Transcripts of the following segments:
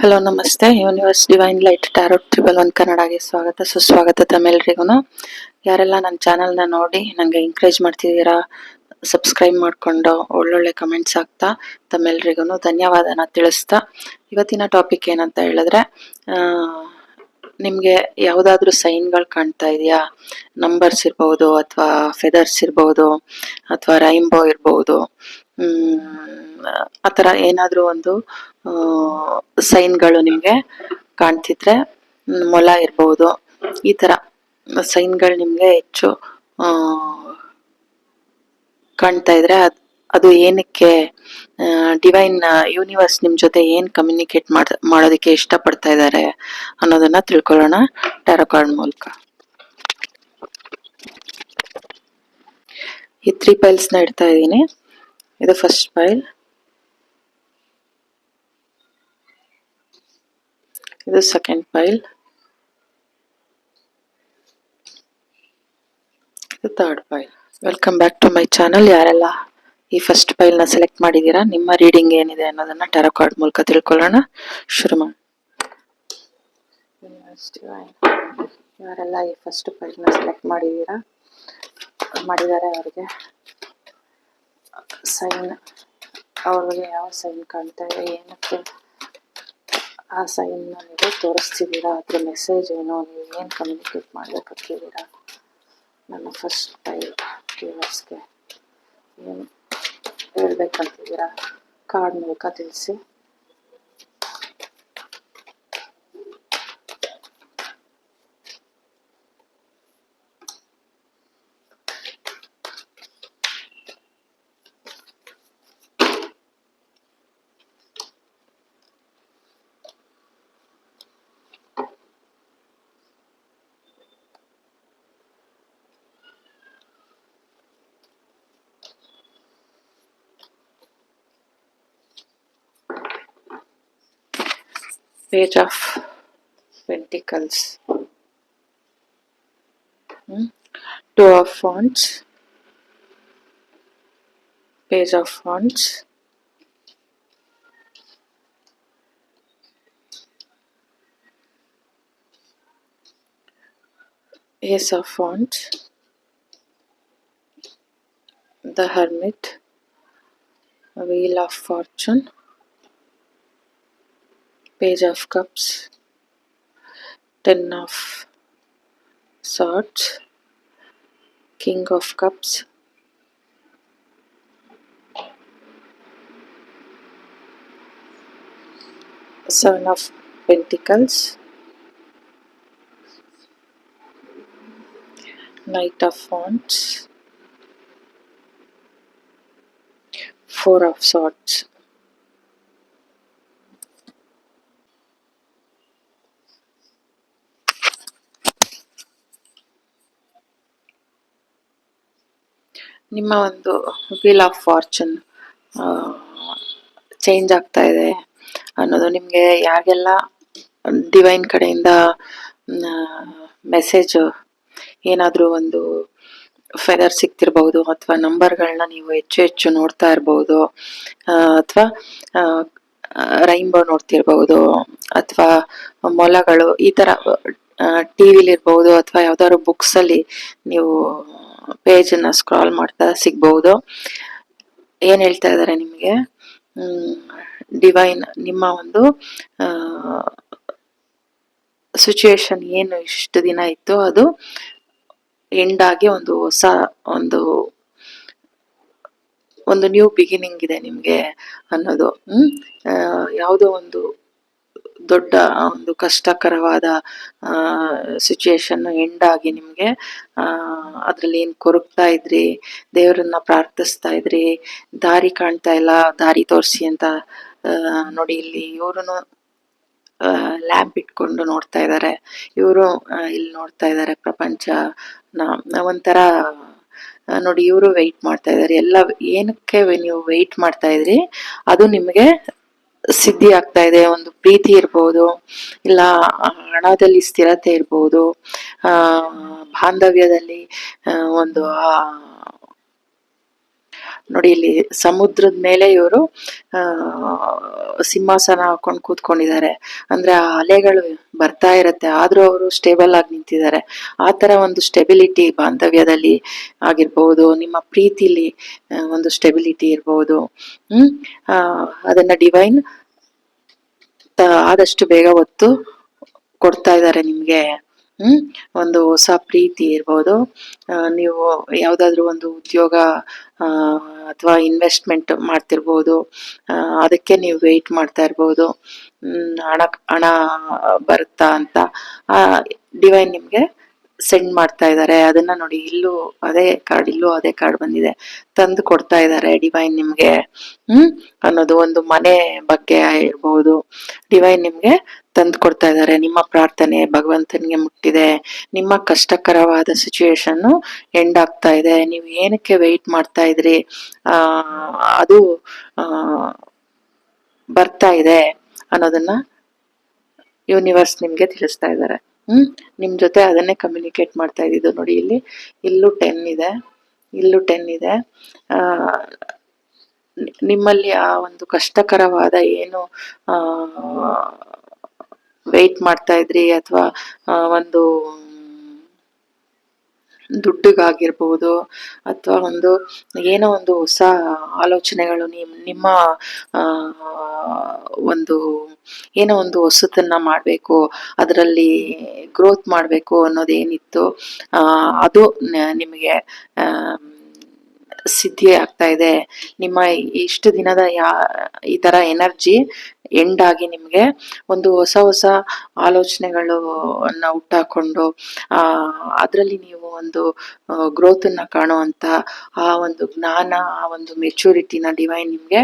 Hello ನಮಸ್ತೆ. Universe divine light tarot 111 ಕನ್ನಡಗೆ ಸ್ವಾಗತ ಸುಸ್ವಾಗತ. ತಮ್ಮೆಲ್ರಿಗೂ ಯಾರೆಲ್ಲ ನನ್ನ ಚಾನಲ್ನ ನೋಡಿ ನನಗೆ ಎಂಕರೇಜ್ ಮಾಡ್ತಿದ್ದೀರಾ, ಸಬ್ಸ್ಕ್ರೈಬ್ ಮಾಡಿಕೊಂಡು ಒಳ್ಳೊಳ್ಳೆ ಕಮೆಂಟ್ಸ್ ಹಾಕ್ತಾ ತಮ್ಮೆಲ್ರಿಗೂ ಧನ್ಯವಾದನ ತಿಳಿಸ್ತಾ, ಇವತ್ತಿನ ಟಾಪಿಕ್ ಏನಂತ ಹೇಳಿದ್ರೆ, ನಿಮಗೆ ಯಾವುದಾದ್ರೂ ಸೈನ್ಗಳು ಕಾಣ್ತಾ ಇದೆಯಾ? ನಂಬರ್ಸ್ ಇರ್ಬೋದು, ಅಥವಾ ಫೆದರ್ಸ್ ಇರ್ಬೋದು, ಅಥವಾ ರೈನ್ಬೋ ಇರ್ಬೋದು, ಆ ಥರ ಏನಾದರೂ ಒಂದು ಸೈನ್ಗಳು ನಿಮಗೆ ಕಾಣ್ತಿದ್ರೆ, ಮೊಲ ಇರ್ಬೋದು, ಈ ಥರ ಸೈನ್ಗಳು ನಿಮಗೆ ಹೆಚ್ಚು ಕಾಣ್ತಾ ಇದ್ರೆ ಅದು ಏನಕ್ಕೆ, ಡಿವೈನ್ ಯೂನಿವರ್ಸ್ ನಿಮ್ ಜೊತೆ ಏನ್ ಕಮ್ಯುನಿಕೇಟ್ ಮಾಡೋದಕ್ಕೆ ಇಷ್ಟಪಡ್ತಾ ಇದ್ದಾರೆ ಅನ್ನೋದನ್ನ ತಿಳ್ಕೊಳ್ಳೋಣ ಟ್ಯಾರೋ ಕಾರ್ಡ್ ಮೂಲಕ. ಈ 3 ಪೈಲ್ಸ್ ನ ಇಡ್ತಾ ಇದ್ದೀನಿ. ಇದು ಫಸ್ಟ್ ಪೈಲ್, ಇದು ಸೆಕೆಂಡ್ ಪೈಲ್, ಇದು third pile. Welcome back to my channel. ಯಾರೆಲ್ಲ ಈ ಫಸ್ಟ್ ಪೈಲ್ ನ ಸೆಲೆಕ್ಟ್ ಮಾಡಿದೀರಾ, ನಿಮ್ಮ ರೀಡಿಂಗ್ ಏನಿದೆ ಅನ್ನೋದನ್ನ ಟ್ಯಾರೋ ಕಾರ್ಡ್ ಮೂಲಕ ತಿಳ್ಕೊಳ್ಳೋಣ. ಶುರು ಮಾಡಿ. ಯಾರೆಲ್ಲ ಈ ಫಸ್ಟ್ ಪೈಲ್ ನ ಸೆಲೆಕ್ಟ್ ಮಾಡಿದ್ದಾರೆ ಅವರಿಗೆ ಸೈನ್, ಅವ್ರಿಗೆ ಯಾವ ಸೈನ್ ಕಾಣ್ತಾ ಇದೆ, ಏನಕ್ಕೆ ಆ ಸೈನ್ ನೀವು ತೋರಿಸ್ತಿದ್ದೀರಾ, ಅದ್ರ ಮೆಸೇಜ್ ಏನೋ, ನೀವು ಏನು ಕಮ್ಯುನಿಕೇಟ್ ಮಾಡ್ಬೇಕಂತಿದ್ದೀರಾ ನನ್ನ ಫಸ್ಟ್ ಪೈಲ್ ವ್ಯೂವರ್ಸ್ಗೆ ಏನು ಹೇಳ್ಬೇಕಂತಿದ್ದೀರಾ ಕಾರ್ಡ್ ಮೂಲಕ ತಿಳಿಸಿ. Page of Pentacles, Two of Wands, Page of Wands, Ace of Wands, The Hermit, Wheel of Fortune, Page of Cups, Ten of Swords, King of Cups, Seven of Pentacles, Knight of Wands, Four of Swords. ನಿಮ್ಮ ಒಂದು wheel of fortune change ಆಗ್ತಾ ಇದೆ ಅನ್ನೋದು, ನಿಮಗೆ ಯಾರಿಗೆಲ್ಲ divine ಕಡೆಯಿಂದ message ಏನಾದರೂ ಒಂದು ಫೆದರ್ ಸಿಗ್ತಿರ್ಬಹುದು, ಅಥವಾ ನಂಬರ್ಗಳನ್ನ ನೀವು ಹೆಚ್ಚು ಹೆಚ್ಚು ನೋಡ್ತಾ ಇರ್ಬೋದು, ಅಥವಾ ರೈನ್ಬೋ ನೋಡ್ತಿರ್ಬಹುದು, ಅಥವಾ ಮೊಲಗಳು, ಈ ಥರ ಟಿವಿಲಿರ್ಬಹುದು, ಅಥವಾ ಯಾವ್ದಾದ್ರು ಬುಕ್ಸಲ್ಲಿ ನೀವು ಪೇಜನ್ನು ಸ್ಕ್ರಾಲ್ ಮಾಡ್ತಾ ಸಿಗ್ಬಹುದು. ಏನು ಹೇಳ್ತಾ ಇದ್ದಾರೆ ನಿಮಗೆ ಡಿವೈನ್, ನಿಮ್ಮ ಒಂದು ಸಿಚುವೇಶನ್ ಏನು ಇಷ್ಟು ದಿನ ಇತ್ತು ಅದು ಎಂಡ್ ಆಗಿ ಒಂದು ಹೊಸ ಒಂದು ನ್ಯೂ ಬಿಗಿನಿಂಗ್ ಇದೆ ನಿಮಗೆ ಅನ್ನೋದು. ಯಾವುದೋ ಒಂದು ದೊಡ್ಡ ಒಂದು ಕಷ್ಟಕರವಾದ ಸಿಚುಯೇಷನ್ ಎಂಡ್ ಆಗಿ ನಿಮಗೆ ಅದ್ರಲ್ಲಿ ಏನು ಕೊರಗ್ತಾ ಇದ್ರಿ, ದೇವರನ್ನ ಪ್ರಾರ್ಥಿಸ್ತಾ ಇದ್ರಿ, ದಾರಿ ಕಾಣ್ತಾ ಇಲ್ಲ, ದಾರಿ ತೋರಿಸಿ ಅಂತ ನೋಡಿ, ಇಲ್ಲಿ ಇವ್ರು ಲ್ಯಾಂಪ್ ಇಟ್ಕೊಂಡು ನೋಡ್ತಾ ಇದ್ದಾರೆ, ಇವರು ಇಲ್ಲಿ ನೋಡ್ತಾ ಇದ್ದಾರೆ ಪ್ರಪಂಚ ಒಂಥರ ನೋಡಿ, ಇವರು ವೆಯ್ಟ್ ಮಾಡ್ತಾ ಇದ್ದಾರೆ. ಎಲ್ಲ ಏನಕ್ಕೆ ನೀವು ವೆಯ್ಟ್ ಮಾಡ್ತಾ ಇದ್ರಿ ಅದು ನಿಮಗೆ ಸಿದ್ಧಿ ಆಗ್ತಾ ಇದೆ. ಒಂದು ಪ್ರೀತಿ ಇರ್ಬೋದು, ಇಲ್ಲ ಹಣದಲ್ಲಿ ಸ್ಥಿರತೆ ಇರ್ಬೋದು, ಬಾಂಧವ್ಯದಲ್ಲಿ ಒಂದು ನೋಡಿ ಇಲ್ಲಿ ಸಮುದ್ರದ ಮೇಲೆ ಇವರು ಸಿಂಹಾಸನ ಹಾಕೊಂಡು ಕೂತ್ಕೊಂಡಿದ್ದಾರೆ. ಅಂದ್ರೆ ಆ ಅಲೆಗಳು ಬರ್ತಾ ಇರತ್ತೆ, ಆದ್ರೂ ಅವರು ಸ್ಟೇಬಲ್ ಆಗಿ ನಿಂತಿದ್ದಾರೆ. ಆ ತರ ಒಂದು ಸ್ಟೆಬಿಲಿಟಿ ಬಾಂಧವ್ಯದಲ್ಲಿ ಆಗಿರ್ಬಹುದು, ನಿಮ್ಮ ಪ್ರೀತಿಲಿ ಒಂದು ಸ್ಟೆಬಿಲಿಟಿ ಇರ್ಬಹುದು. ಆ ಅದನ್ನ ಡಿವೈನ್ ಆದಷ್ಟು ಬೇಗ ಒತ್ತು ಕೊಡ್ತಾ ಇದ್ದಾರೆ ನಿಮ್ಗೆ. ಒಂದು ಹೊಸ ಪ್ರೀತಿ ಇರ್ಬೋದು, ನೀವು ಯಾವ್ದಾದ್ರು ಒಂದು ಉದ್ಯೋಗ ಅಥವಾ ಇನ್ವೆಸ್ಟ್ಮೆಂಟ್ ಮಾಡ್ತಿರ್ಬೋದು, ಅದಕ್ಕೆ ನೀವು ವೆಯ್ಟ್ ಮಾಡ್ತಾ ಇರ್ಬೋದು. ಹಣ ಬರುತ್ತಾ ಅಂತ ಡಿವೈನ್ ನಿಮ್ಗೆ ಸೆಂಡ್ ಮಾಡ್ತಾ ಇದ್ದಾರೆ. ಅದನ್ನ ನೋಡಿ, ಇಲ್ಲೂ ಅದೇ ಕಾರ್ಡ್, ಇಲ್ಲೂ ಅದೇ ಕಾರ್ಡ್ ಬಂದಿದೆ. ತಂದು ಕೊಡ್ತಾ ಇದ್ದಾರೆ ಡಿವೈನ್ ನಿಮ್ಗೆ. ಅನ್ನೋದು ಒಂದು ಮನೆ ಬಗ್ಗೆ ಇರ್ಬಹುದು, ಡಿವೈನ್ ನಿಮ್ಗೆ ತಂದು ಕೊಡ್ತಾ ಇದ್ದಾರೆ. ನಿಮ್ಮ ಪ್ರಾರ್ಥನೆ ಭಗವಂತನಿಗೆ ಮುಟ್ಟಿದೆ. ನಿಮ್ಮ ಕಷ್ಟಕರವಾದ ಸಿಚುವೇಶನ್ ಎಂಡ್ ಆಗ್ತಾ ಇದೆ. ನೀವು ಏನಕ್ಕೆ ವೆಯ್ಟ್ ಮಾಡ್ತಾ ಇದ್ರಿ, ಅದು ಬರ್ತಾ ಇದೆ ಅನ್ನೋದನ್ನ ಯೂನಿವರ್ಸ್ ನಿಮ್ಗೆ ತಿಳಿಸ್ತಾ ಇದ್ದಾರೆ. ನಿಮ್ ಜೊತೆ ಅದನ್ನೇ ಕಮ್ಯುನಿಕೇಟ್ ಮಾಡ್ತಾ ಇದ್ದಿದ್ದು. ನೋಡಿ ಇಲ್ಲಿ, ಇಲ್ಲೂ 10 ಇದೆ, ಇಲ್ಲೂ 10 ಇದೆ. ನಿಮ್ಮಲ್ಲಿ ಆ ಒಂದು ಕಷ್ಟಕರವಾದ ಏನು ವೆಯ್ಟ್ ಮಾಡ್ತಾ ಇದ್ರಿ, ಅಥವಾ ಒಂದು ದುಡ್ಡಿಗಾಗಿರ್ಬಹುದು, ಅಥವಾ ಏನೋ ಒಂದು ಹೊಸ ಆಲೋಚನೆಗಳು, ನಿಮ್ಮ ಒಂದು ಏನೋ ಒಂದು ಹೊಸತನ್ನ ಮಾಡ್ಬೇಕು, ಅದರಲ್ಲಿ ಗ್ರೋತ್ ಮಾಡ್ಬೇಕು ಅನ್ನೋದೇನಿತ್ತು, ಅದು ನಿಮಗೆ ಸಿದ್ಧಿ ಆಗ್ತಾ ಇದೆ. ನಿಮ್ಮ ಇಷ್ಟು ದಿನದ ಈ ತರ ಎನರ್ಜಿ ಎಂಡ್ ಆಗಿ ನಿಮ್ಗೆ ಒಂದು ಹೊಸ ಆಲೋಚನೆಗಳು ಹುಟ್ಟಾಕೊಂಡು ಅದ್ರಲ್ಲಿ ನೀವು ಒಂದು ಗ್ರೋತ್ ಅನ್ನ ಕಾಣುವಂತ ಆ ಒಂದು ಜ್ಞಾನ, ಆ ಒಂದು ಮೆಚುರಿಟಿನ ಡಿವೈನ್ ನಿಮ್ಗೆ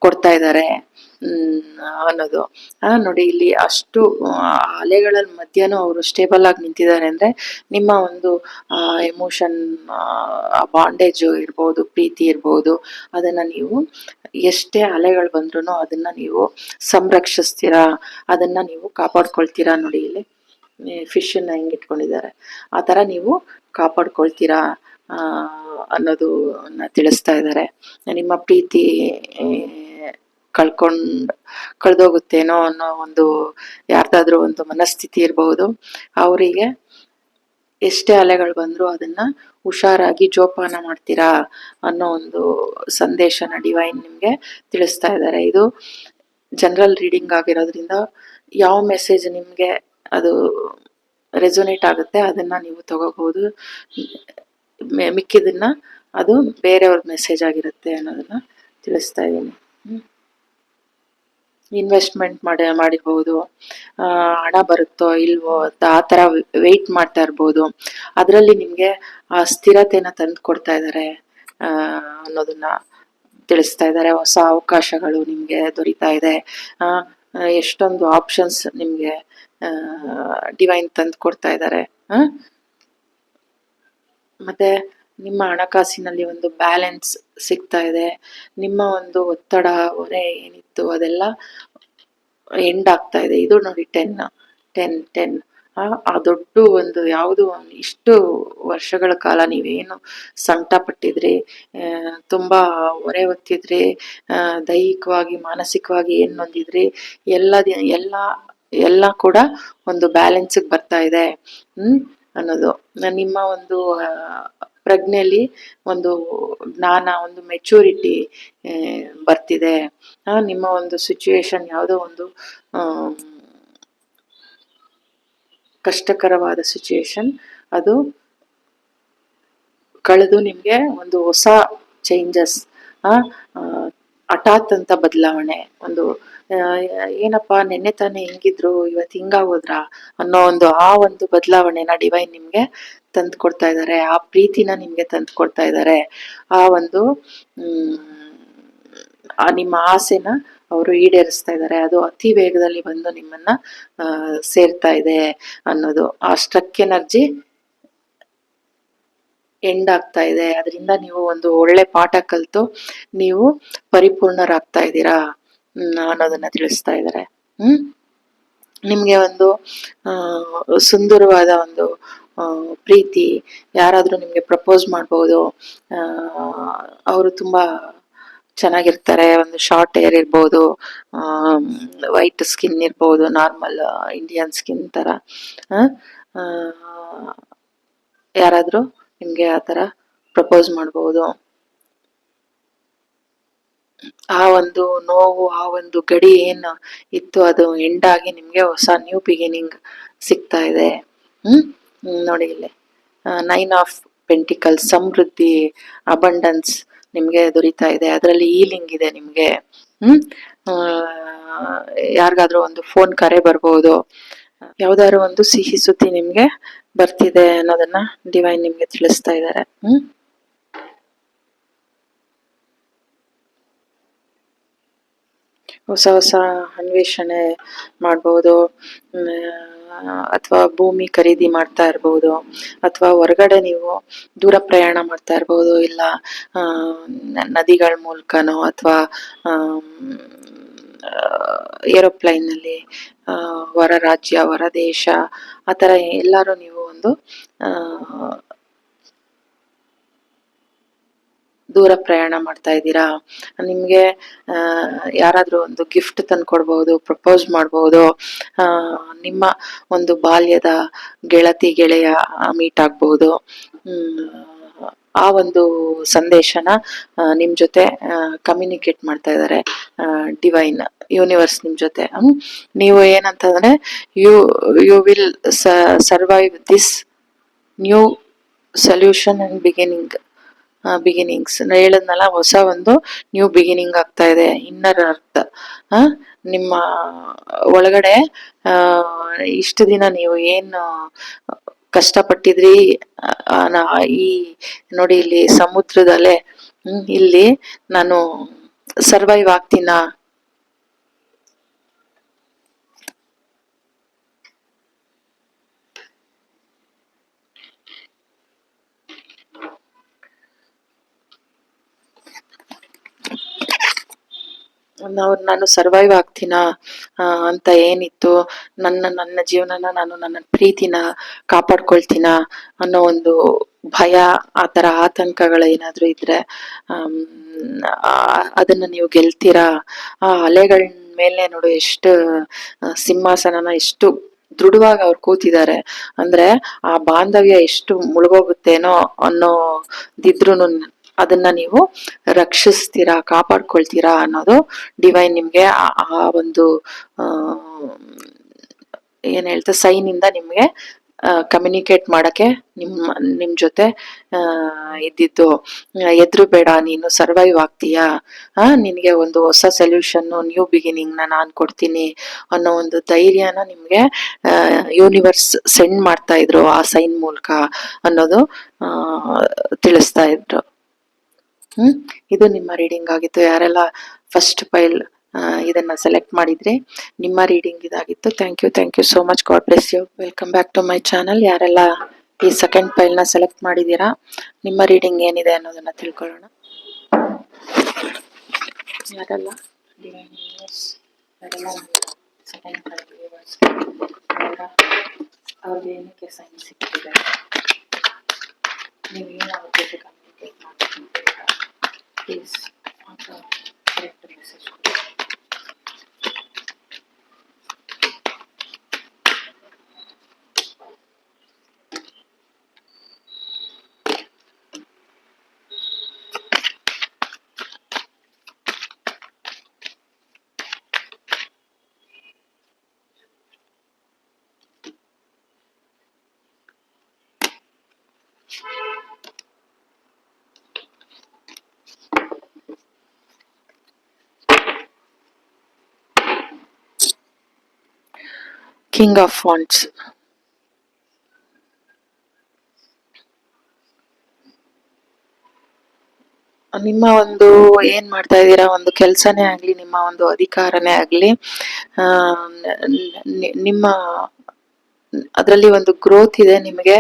ಕೊಡ್ತಾ ಇದ್ದಾರೆ ಅನ್ನೋದು. ನೋಡಿ ಇಲ್ಲಿ ಅಷ್ಟು ಅಲೆಗಳ ಮಧ್ಯನೂ ಅವರು ಸ್ಟೇಬಲ್ ಆಗಿ ನಿಂತಿದ್ದಾರೆ. ಅಂದ್ರೆ ನಿಮ್ಮ ಒಂದು ಎಮೋಷನ್ ಬಾಂಡೇಜ್ ಇರ್ಬೋದು, ಪ್ರೀತಿ ಇರ್ಬೋದು, ಅದನ್ನ ನೀವು ಎಷ್ಟೇ ಅಲೆಗಳು ಬಂದ್ರು ಅದನ್ನ ನೀವು ಸಂರಕ್ಷಿಸ್ತೀರಾ, ಅದನ್ನ ನೀವು ಕಾಪಾಡ್ಕೊಳ್ತೀರಾ. ನೋಡಿ ಇಲ್ಲಿ ಫಿಶ್ ಅನ್ನ ಹೆಂಗ್ ಇಟ್ಕೊಂಡಿದ್ದಾರೆ, ಆ ತರ ನೀವು ಕಾಪಾಡ್ಕೊಳ್ತೀರಾ ಅನ್ನೋದು ತಿಳಿಸ್ತಾ ಇದ್ದಾರೆ. ನಿಮ್ಮ ಪ್ರೀತಿ ಕಳ್ದೋಗುತ್ತೇನೋ ಅನ್ನೋ ಒಂದು ಯಾರ್ದಾದ್ರೂ ಒಂದು ಮನಸ್ಥಿತಿ ಇರಬಹುದು. ಅವರಿಗೆ ಎಷ್ಟೇ ಅಲೆಗಳು ಬಂದ್ರು ಅದನ್ನ ಹುಷಾರಾಗಿ ಜೋಪಾನ ಮಾಡ್ತೀರಾ ಅನ್ನೋ ಒಂದು ಸಂದೇಶನ ಡಿವೈನ್ ನಿಮ್ಗೆ ತಿಳಿಸ್ತಾ ಇದ್ದಾರೆ. ಇದು ಜನರಲ್ ರೀಡಿಂಗ್ ಆಗಿರೋದ್ರಿಂದ ಯಾವ ಮೆಸೇಜ್ ನಿಮ್ಗೆ ಅದು ರೆಸೊನೇಟ್ ಆಗುತ್ತೆ ಅದನ್ನ ನೀವು ತಗೋಬಹುದು. ಮಿಕ್ಕಿದನ್ನ ಅದು ಬೇರೆಯವ್ರ ಮೆಸೇಜ್ ಆಗಿರುತ್ತೆ ಅನ್ನೋದನ್ನ ತಿಳಿಸ್ತಾ ಇದ್ದೀನಿ. ಇನ್ವೆಸ್ಟ್ಮೆಂಟ್ ಮಾಡಿರ್ಬೋದು, ಹಣ ಬರುತ್ತೋ ಇಲ್ವೋ ಅಂತ ಆ ತರ ವೆಯ್ಟ್ ಮಾಡ್ತಾ ಇರ್ಬೋದು. ಅದರಲ್ಲಿ ನಿಮ್ಗೆ ಆ ಸ್ಥಿರತೆನ ತಂದು ಕೊಡ್ತಾ ಇದ್ದಾರೆ ಅನ್ನೋದನ್ನ ತಿಳಿಸ್ತಾ ಇದ್ದಾರೆ. ಹೊಸ ಅವಕಾಶಗಳು ನಿಮ್ಗೆ ದೊರೀತಾ ಇದೆ. ಎಷ್ಟೊಂದು ಆಪ್ಷನ್ಸ್ ನಿಮ್ಗೆ ಡಿವೈನ್ ತಂದು ಕೊಡ್ತಾ ಇದ್ದಾರೆ. ಮತ್ತೆ ನಿಮ್ಮ ಹಣಕಾಸಿನಲ್ಲಿ ಒಂದು ಬ್ಯಾಲೆನ್ಸ್ ಸಿಗ್ತಾ ಇದೆ. ನಿಮ್ಮ ಒಂದು ಒತ್ತಡ, ಹೊರೆ ಏನಿತ್ತು ಅದೆಲ್ಲ ಎಂಡ್ ಆಗ್ತಾ ಇದೆ. ಇದು ನೋಡಿ 10 ಆ ದೊಡ್ಡ ಒಂದು ಯಾವುದು ಇಷ್ಟು ವರ್ಷಗಳ ಕಾಲ ನೀವೇನು ಸಂಕಟ ಪಟ್ಟಿದ್ರಿ, ತುಂಬಾ ಹೊರೆ ಹೊತ್ತಿದ್ರಿ, ದೈಹಿಕವಾಗಿ ಮಾನಸಿಕವಾಗಿ ಏನ್ ನೊಂದಿದ್ರಿ, ಎಲ್ಲ ಕೂಡ ಒಂದು ಬ್ಯಾಲೆನ್ಸ್ಗೆ ಬರ್ತಾ ಇದೆ ಅನ್ನೋದು. ನಿಮ್ಮ ಒಂದು ಪ್ರಜ್ಞೆಯಲ್ಲಿ ಒಂದು ಜ್ಞಾನ, ಒಂದು ಮೆಚುರಿಟಿ ಬರ್ತಿದೆ. ನಿಮ್ಮ ಒಂದು ಸಿಚುವೇಶನ್ ಯಾವುದೋ ಒಂದು ಕಷ್ಟಕರವಾದ ಸಿಚುವೇಶನ್ ಅದು ಕಳೆದು ನಿಮ್ಗೆ ಒಂದು ಹೊಸ ಚೇಂಜಸ್, ಹಠಾತ್ ಅಂತ ಬದಲಾವಣೆ, ಒಂದು ಏನಪ್ಪಾ ನೆನ್ನೆ ತಾನೇ ಹಿಂಗಿದ್ರು ಇವತ್ತು ಹಿಂಗಾಗೋದ್ರ ಅನ್ನೋ ಆ ಒಂದು ಬದಲಾವಣೆನ ಡಿವೈನ್ ನಿಮ್ಗೆ ತಂದು ಕೊಡ್ತಾ ಇದ್ದಾರೆ. ಆ ಪ್ರೀತಿನ ನಿಮ್ಗೆ ತಂದು ಕೊಡ್ತಾ ಇದ್ದಾರೆ. ಆ ಒಂದು ನಿಮ್ಮ ಆಸೆನ ಅವರು ಈಡೇರಿಸ್ತಾ ಇದ್ದಾರೆ. ಅದು ಅತಿ ವೇಗದಲ್ಲಿ ಬಂದು ನಿಮ್ಮನ್ನ ಸೇರ್ತಾ ಇದೆ ಅನ್ನೋದು. ಆ ಸ್ಟ್ರಕ್ ಎನರ್ಜಿ ಎಂಡ್ ಆಗ್ತಾ ಇದೆ. ಅದರಿಂದ ನೀವು ಒಂದು ಒಳ್ಳೆ ಪಾಠ ಕಲಿತು ನೀವು ಪರಿಪೂರ್ಣರಾಗ್ತಾ ಇದ್ದೀರಾ ಅನ್ನೋದನ್ನ ತಿಳಿಸ್ತಾ ಇದ್ದಾರೆ. ನಿಮ್ಗೆ ಒಂದು ಸುಂದರವಾದ ಒಂದು ಪ್ರೀತಿ, ಯಾರಾದರೂ ನಿಮಗೆ ಪ್ರಪೋಸ್ ಮಾಡ್ಬೋದು. ಅವರು ತುಂಬಾ ಚೆನ್ನಾಗಿರ್ತಾರೆ. ಒಂದು ಶಾರ್ಟ್ ಹೇರ್ ಇರ್ಬೋದು, ವೈಟ್ ಸ್ಕಿನ್ ಇರ್ಬೋದು, ನಾರ್ಮಲ್ ಇಂಡಿಯನ್ ಸ್ಕಿನ್ ತರ. ಆ, ಆ, ಯಾರಾದ್ರೂ ನಿಮ್ಗೆ ಆ ತರ ಪ್ರಪೋಸ್ ಮಾಡ್ಬೋದು. ಆ ಒಂದು ನೋವು, ಆ ಒಂದು ಗಡಿ ಏನು ಇತ್ತು ಅದು ಎಂಡ್ ಆಗಿ ನಿಮ್ಗೆ ಹೊಸ ನ್ಯೂ ಬಿಗಿನಿಂಗ್ ಸಿಗ್ತಾ ಇದೆ. ನೋಡಿ ಇಲ್ಲಿ 9 ಆಫ್ ಪೆಂಟಿಕಲ್ಸ್, ಸಮೃದ್ಧಿ, ಅಬಂಡನ್ಸ್ ನಿಮ್ಗೆ ದೊರೀತಾ ಇದೆ. ಅದರಲ್ಲಿ ಹೀಲಿಂಗ್ ಇದೆ ನಿಮ್ಗೆ. ಹ್ಮ್ ಆ, ಯಾರಿಗಾದ್ರೂ ಒಂದು ಫೋನ್ ಕರೆ ಬರ್ಬೋದು. ಯಾವ್ದಾದ್ರು ಒಂದು ಸಿಹಿ ಸುದ್ದಿ ನಿಮ್ಗೆ ಬರ್ತಿದೆ ಅನ್ನೋದನ್ನ ಡಿವೈನ್ ನಿಮ್ಗೆ ತಿಳಿಸ್ತಾ ಇದ್ದಾರೆ. ಹೊಸ ಹೊಸ ಅನ್ವೇಷಣೆ ಮಾಡ್ಬೋದು, ಅಥವಾ ಭೂಮಿ ಖರೀದಿ ಮಾಡ್ತಾ ಇರ್ಬೋದು, ಅಥವಾ ಹೊರಗಡೆ ನೀವು ದೂರ ಪ್ರಯಾಣ ಮಾಡ್ತಾ ಇರ್ಬೋದು, ಇಲ್ಲ ನದಿಗಳ ಮೂಲಕನೋ ಅಥವಾ ಏರೋಪ್ಲೈನ್ ನಲ್ಲಿ ಹೊರ ರಾಜ್ಯ, ಹೊರ ದೇಶ, ಆತರ ಎಲ್ಲಾರು ನೀವು ಒಂದು ದೂರ ಪ್ರಯಾಣ ಮಾಡ್ತಾ ಇದ್ದೀರಾ. ನಿಮ್ಗೆ ಯಾರಾದ್ರೂ ಒಂದು ಗಿಫ್ಟ್ ತಂದ್ಕೊಡ್ಬಹುದು, ಪ್ರಪೋಸ್ ಮಾಡ್ಬಹುದು, ನಿಮ್ಮ ಒಂದು ಬಾಲ್ಯದ ಗೆಳತಿ ಗೆಳೆಯ ಮೀಟ್ ಆಗ್ಬಹುದು. ಆ ಒಂದು ಸಂದೇಶನ ನಿಮ್ ಜೊತೆ ಕಮ್ಯುನಿಕೇಟ್ ಮಾಡ್ತಾ ಇದ್ದಾರೆ ಡಿವೈನ್, ಯೂನಿವರ್ಸ್ ನಿಮ್ ಜೊತೆ. ನೀವು ಏನಂತಂದ್ರೆ you will survive this new solution and beginnings ಹೇಳಿದ್ನಲ್ಲ, ಹೊಸ ಒಂದು ನ್ಯೂ ಬಿಗಿನಿಂಗ್ ಆಗ್ತಾ ಇದೆ. ಇನ್ನರ್ ಅರ್ಥ, ನಿಮ್ಮ ಒಳಗಡೆ ಇಷ್ಟು ದಿನ ನೀವು ಏನು ಕಷ್ಟಪಟ್ಟಿದ್ರಿ, ಈ ನೋಡಿ ಇಲ್ಲಿ ಸಮುದ್ರದಲ್ಲೇ, ಇಲ್ಲಿ ನಾನು ಸರ್ವೈವ್ ಆಗ್ತೀನ, ನಾನು ಸರ್ವೈವ್ ಆಗ್ತೀನ ಅಂತ ಏನಿತ್ತು, ನನ್ನ ಜೀವನನ ನಾನು ನನ್ನ ಪ್ರೀತಿನ ಕಾಪಾಡ್ಕೊಳ್ತೀನ ಅನ್ನೋ ಒಂದು ಭಯ, ಆತರ ಆತಂಕಗಳು ಏನಾದ್ರು ಇದ್ರೆ ಅದನ್ನ ನೀವು ಗೆಲ್ತೀರಾ. ಆ ಅಲೆಗಳ ಮೇಲೆ ನೋಡು ಎಷ್ಟು ಸಿಂಹಾಸನನ ಎಷ್ಟು ದೃಢವಾಗಿ ಅವ್ರು ಕೂತಿದ್ದಾರೆ ಅಂದ್ರೆ, ಆ ಬಾಂಧವ್ಯ ಎಷ್ಟು ಮುಳುಗೋಗುತ್ತೇನೋ ಅನ್ನೋದಿದ್ರುನು ಅದನ್ನ ನೀವು ರಕ್ಷಿಸ್ತೀರಾ, ಕಾಪಾಡ್ಕೊಳ್ತೀರಾ ಅನ್ನೋದು ಡಿವೈನ್ ನಿಮ್ಗೆ ಆ ಒಂದು ಏನ್ ಹೇಳ್ತಾ ಸೈನ್ ಇಂದ ನಿಮ್ಗೆ ಕಮ್ಯುನಿಕೇಟ್ ಮಾಡಕ್ಕೆ ನಿಮ್ ಜೊತೆ ಇದ್ದಿದ್ದು. ಎದ್ರು ಬೇಡ, ನೀನು ಸರ್ವೈವ್ ಆಗ್ತೀಯಾ, ನಿನ್ಗೆ ಒಂದು ಹೊಸ ಸೊಲ್ಯೂಷನ್, ನ್ಯೂ ಬಿಗಿನಿಂಗ್ ನಾನ್ ಕೊಡ್ತೀನಿ ಅನ್ನೋ ಒಂದು ಧೈರ್ಯನ ನಿಮ್ಗೆ ಯೂನಿವರ್ಸ್ ಸೆಂಡ್ ಮಾಡ್ತಾ ಇದ್ರು ಆ ಸೈನ್ ಮೂಲಕ ಅನ್ನೋದು ತಿಳಿಸ್ತಾ ಇದ್ರು. ಇದು ನಿಮ್ಮ ರೀಡಿಂಗ್ ಆಗಿತ್ತು. ಯಾರೆಲ್ಲ ಫಸ್ಟ್ ಫೈಲ್ ಇದನ್ನ ಸೆಲೆಕ್ಟ್ ಮಾಡಿದ್ರೆ ನಿಮ್ಮ ರೀಡಿಂಗ್ ಇದಾಗಿತ್ತು. Thank you so much. God bless you. Welcome back to my channel. ಯಾರೆಲ್ಲ ಈ ಸೆಕೆಂಡ್ ಫೈಲ್ ನ ಸೆಲೆಕ್ಟ್ ಮಾಡಿದೀರಾ, ನಿಮ್ಮ ರೀಡಿಂಗ್ ಏನಿದೆ ಅನ್ನೋದನ್ನ ತಿಳ್ಕೊಳ್ಳೋಣ. ಯಾರೆಲ್ಲ ಸೆಕೆಂಡ್ ಫೈಲ್ ಅವ್ರಿಗೆ ಏನಕ್ಕೆ ಸೈನ್ ಸಿಕ್ಕಿದೆ, ನೀವು ಏನು ಅವ್ರ ಜೊತೆ ಕಮ್ಯುನಿಕೇಟ್ ಮಾಡ್ತಿದ್ದೀರಾ, ಪ್ಲೀಸ್ ಕರೆಕ್ಟ್ ಮೆಸೇಜ್ ಕೊಡಿ. King of wands. ನಿಮ್ಮ ಒಂದು ಏನ್ ಮಾಡ್ತಾ ಇದ್ದೀರಾ, ಒಂದು ಕೆಲ್ಸನೇ ಆಗ್ಲಿ, ನಿಮ್ಮ ಒಂದು ಅಧಿಕಾರನೇ ಆಗ್ಲಿ, ನಿಮ್ಮ ಅದರಲ್ಲಿ ಒಂದು ಗ್ರೋತ್ ಇದೆ ನಿಮಗೆ,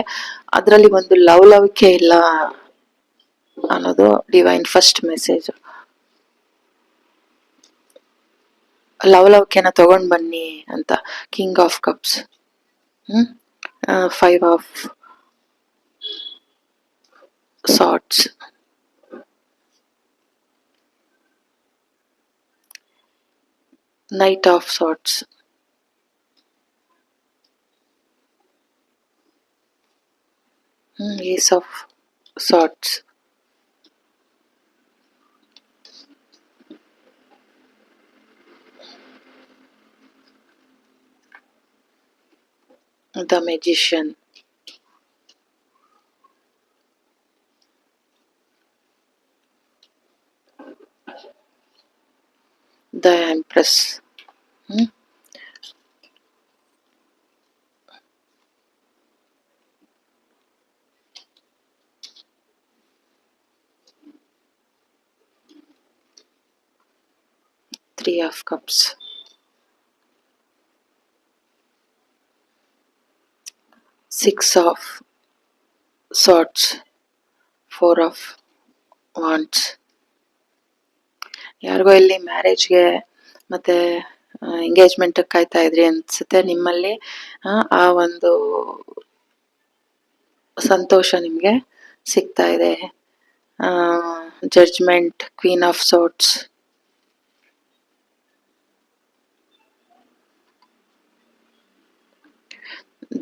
ಅದರಲ್ಲಿ ಒಂದು ಲವಲವಿಕೆ ಇಲ್ಲ ಅನ್ನೋದು ಡಿವೈನ್ ಫಸ್ಟ್ ಮೆಸೇಜ್. ಲವಲವಿಕೆನ ತಗೊಂಡ್ ಬನ್ನಿ ಅಂತ. King of cups, 5 of Swords. Knight of Swords. Ace of Swords. The Magician. The Empress. Hmm? Three of Cups. Six of Swords. Four of Wands. ಯಾರಿಗೋ ಇಲ್ಲಿ ಮ್ಯಾರೇಜ್ಗೆ ಮತ್ತೆ ಎಂಗೇಜ್ಮೆಂಟ್ ಕಾಯ್ತಾ ಇದ್ರಿ ಅನ್ಸುತ್ತೆ. ನಿಮ್ಮಲ್ಲಿ ಆ ಒಂದು ಸಂತೋಷ ನಿಮ್ಗೆ ಸಿಗ್ತಾ ಇದೆ. Judgement. Queen of swords.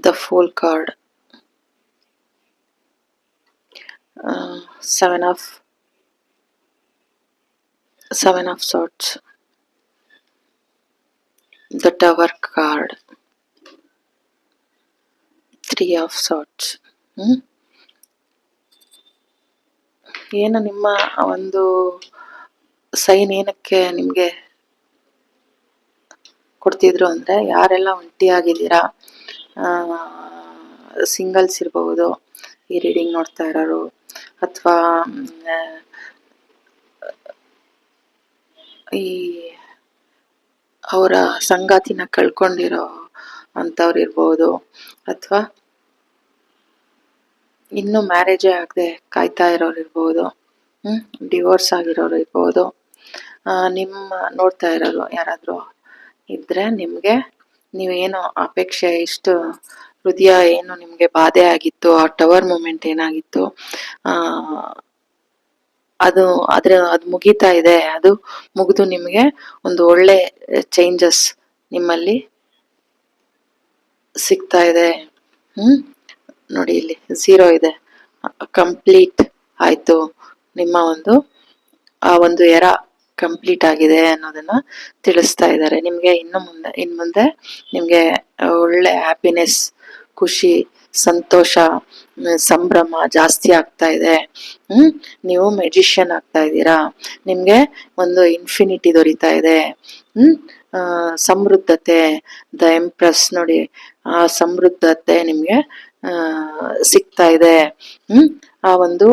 The fool card. seven of swords. The Tower card. Three of swords. ಏನು ನಿಮ್ಮ ಒಂದು ಸೈನ್ ಏನಕ್ಕೆ ನಿಮ್ಗೆ ಕೊಡ್ತಿದ್ರು ಅಂದ್ರೆ, ಯಾರೆಲ್ಲ ಒಂಟಿಯಾಗಿದ್ದೀರಾ, ಸಿಂಗಲ್ಸ್ ಇರಬಹುದು ಈ ರೀಡಿಂಗ್ ನೋಡ್ತಾ ಇರೋರು, ಅಥವಾ ಈ ಅವರ ಸಂಗಾತಿನ ಕಳ್ಕೊಂಡಿರೋ ಅಂಥವ್ರು ಇರ್ಬೋದು, ಅಥವಾ ಇನ್ನೂ ಮ್ಯಾರೇಜೇ ಆಗದೆ ಕಾಯ್ತಾ ಇರೋರು ಇರ್ಬೋದು, ಡಿವೋರ್ಸ್ ಆಗಿರೋರು ಇರ್ಬೋದು. ನಿಮ್ಮ ನೋಡ್ತಾ ಇರೋರು ಯಾರಾದರೂ ಇದ್ರೆ ನಿಮಗೆ ನೀವೇನು ಅಪೇಕ್ಷೆ, ಇಷ್ಟು ಹೃದಯ ಏನು ನಿಮಗೆ ಬಾಧೆ ಆಗಿತ್ತು, ಆ ಟವರ್ ಮೂಮೆಂಟ್ ಏನಾಗಿತ್ತು, ಅದು ಮುಗೀತಾ ಇದೆ. ಅದು ಮುಗಿದು ನಿಮಗೆ ಒಂದು ಒಳ್ಳೆ ಚೇಂಜಸ್ ನಿಮ್ಮಲ್ಲಿ ಸಿಗ್ತಾ ಇದೆ. ನೋಡಿ ಇಲ್ಲಿ 0 ಇದೆ. ಕಂಪ್ಲೀಟ್ ಆಯ್ತು. ನಿಮ್ಮ ಆ ಒಂದು ಎರ ಕಂಪ್ಲೀಟ್ ಆಗಿದೆ ಅನ್ನೋದನ್ನ ತಿಳಿಸ್ತಾ ಇದ್ದಾರೆ. ನಿಮ್ಗೆ ಇನ್ ಮುಂದೆ ನಿಮ್ಗೆ ಒಳ್ಳೆ ಹ್ಯಾಪಿನೆಸ್, ಖುಷಿ, ಸಂತೋಷ, ಸಂಭ್ರಮ ಜಾಸ್ತಿ ಆಗ್ತಾ ಇದೆ. ನೀವು ಮೆಜಿಷಿಯನ್ ಆಗ್ತಾ ಇದ್ದೀರಾ. ನಿಮ್ಗೆ ಒಂದು ಇನ್ಫಿನಿಟಿ ದೊರೀತಾ ಇದೆ. ಸಮೃದ್ಧತೆ. ದ ಎಂಪ್ರೆಸ್ ನೋಡಿ, ಆ ಸಮೃದ್ಧತೆ ನಿಮ್ಗೆ ಸಿಗ್ತಾ ಇದೆ. ಆ ಒಂದು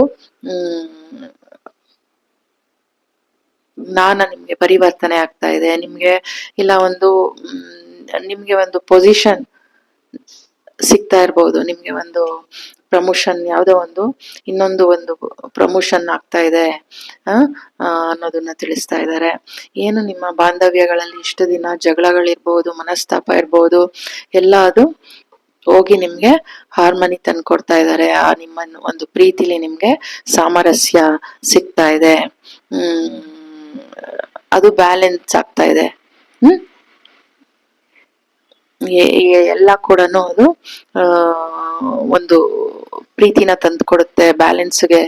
ಜ್ಞಾನ ನಿಮ್ಗೆ ಪರಿವರ್ತನೆ ಆಗ್ತಾ ಇದೆ. ನಿಮ್ಗೆ ಇಲ್ಲ ನಿಮ್ಗೆ ಒಂದು ಪೊಸಿಷನ್ ಸಿಗ್ತಾ ಇರ್ಬೋದು. ನಿಮ್ಗೆ ಒಂದು ಪ್ರಮೋಷನ್, ಯಾವುದೋ ಇನ್ನೊಂದು ಪ್ರಮೋಷನ್ ಆಗ್ತಾ ಇದೆ ಅನ್ನೋದನ್ನ ತಿಳಿಸ್ತಾ ಇದ್ದಾರೆ. ಏನು ನಿಮ್ಮ ಬಾಂಧವ್ಯಗಳಲ್ಲಿ ಇಷ್ಟು ದಿನ ಜಗಳಗಳಿರ್ಬೋದು, ಮನಸ್ತಾಪ ಇರ್ಬೋದು, ಎಲ್ಲ ಅದು ಹೋಗಿ ನಿಮ್ಗೆ ಹಾರ್ಮನಿ ತಂದ್ಕೊಡ್ತಾ ಇದ್ದಾರೆ. ನಿಮ್ಮ ಒಂದು ಪ್ರೀತಿಲಿ ನಿಮ್ಗೆ ಸಾಮರಸ್ಯ ಸಿಗ್ತಾ ಇದೆ. ಅದು ಬ್ಯಾಲೆನ್ಸ್ ಆಗ್ತಾ ಇದೆ. ಎಲ್ಲ ಕೂಡ ಅದು ಒಂದು ಪ್ರೀತಿನ ತಂದು ಕೊಡುತ್ತೆ, ಬ್ಯಾಲೆನ್ಸ್ಗೆ.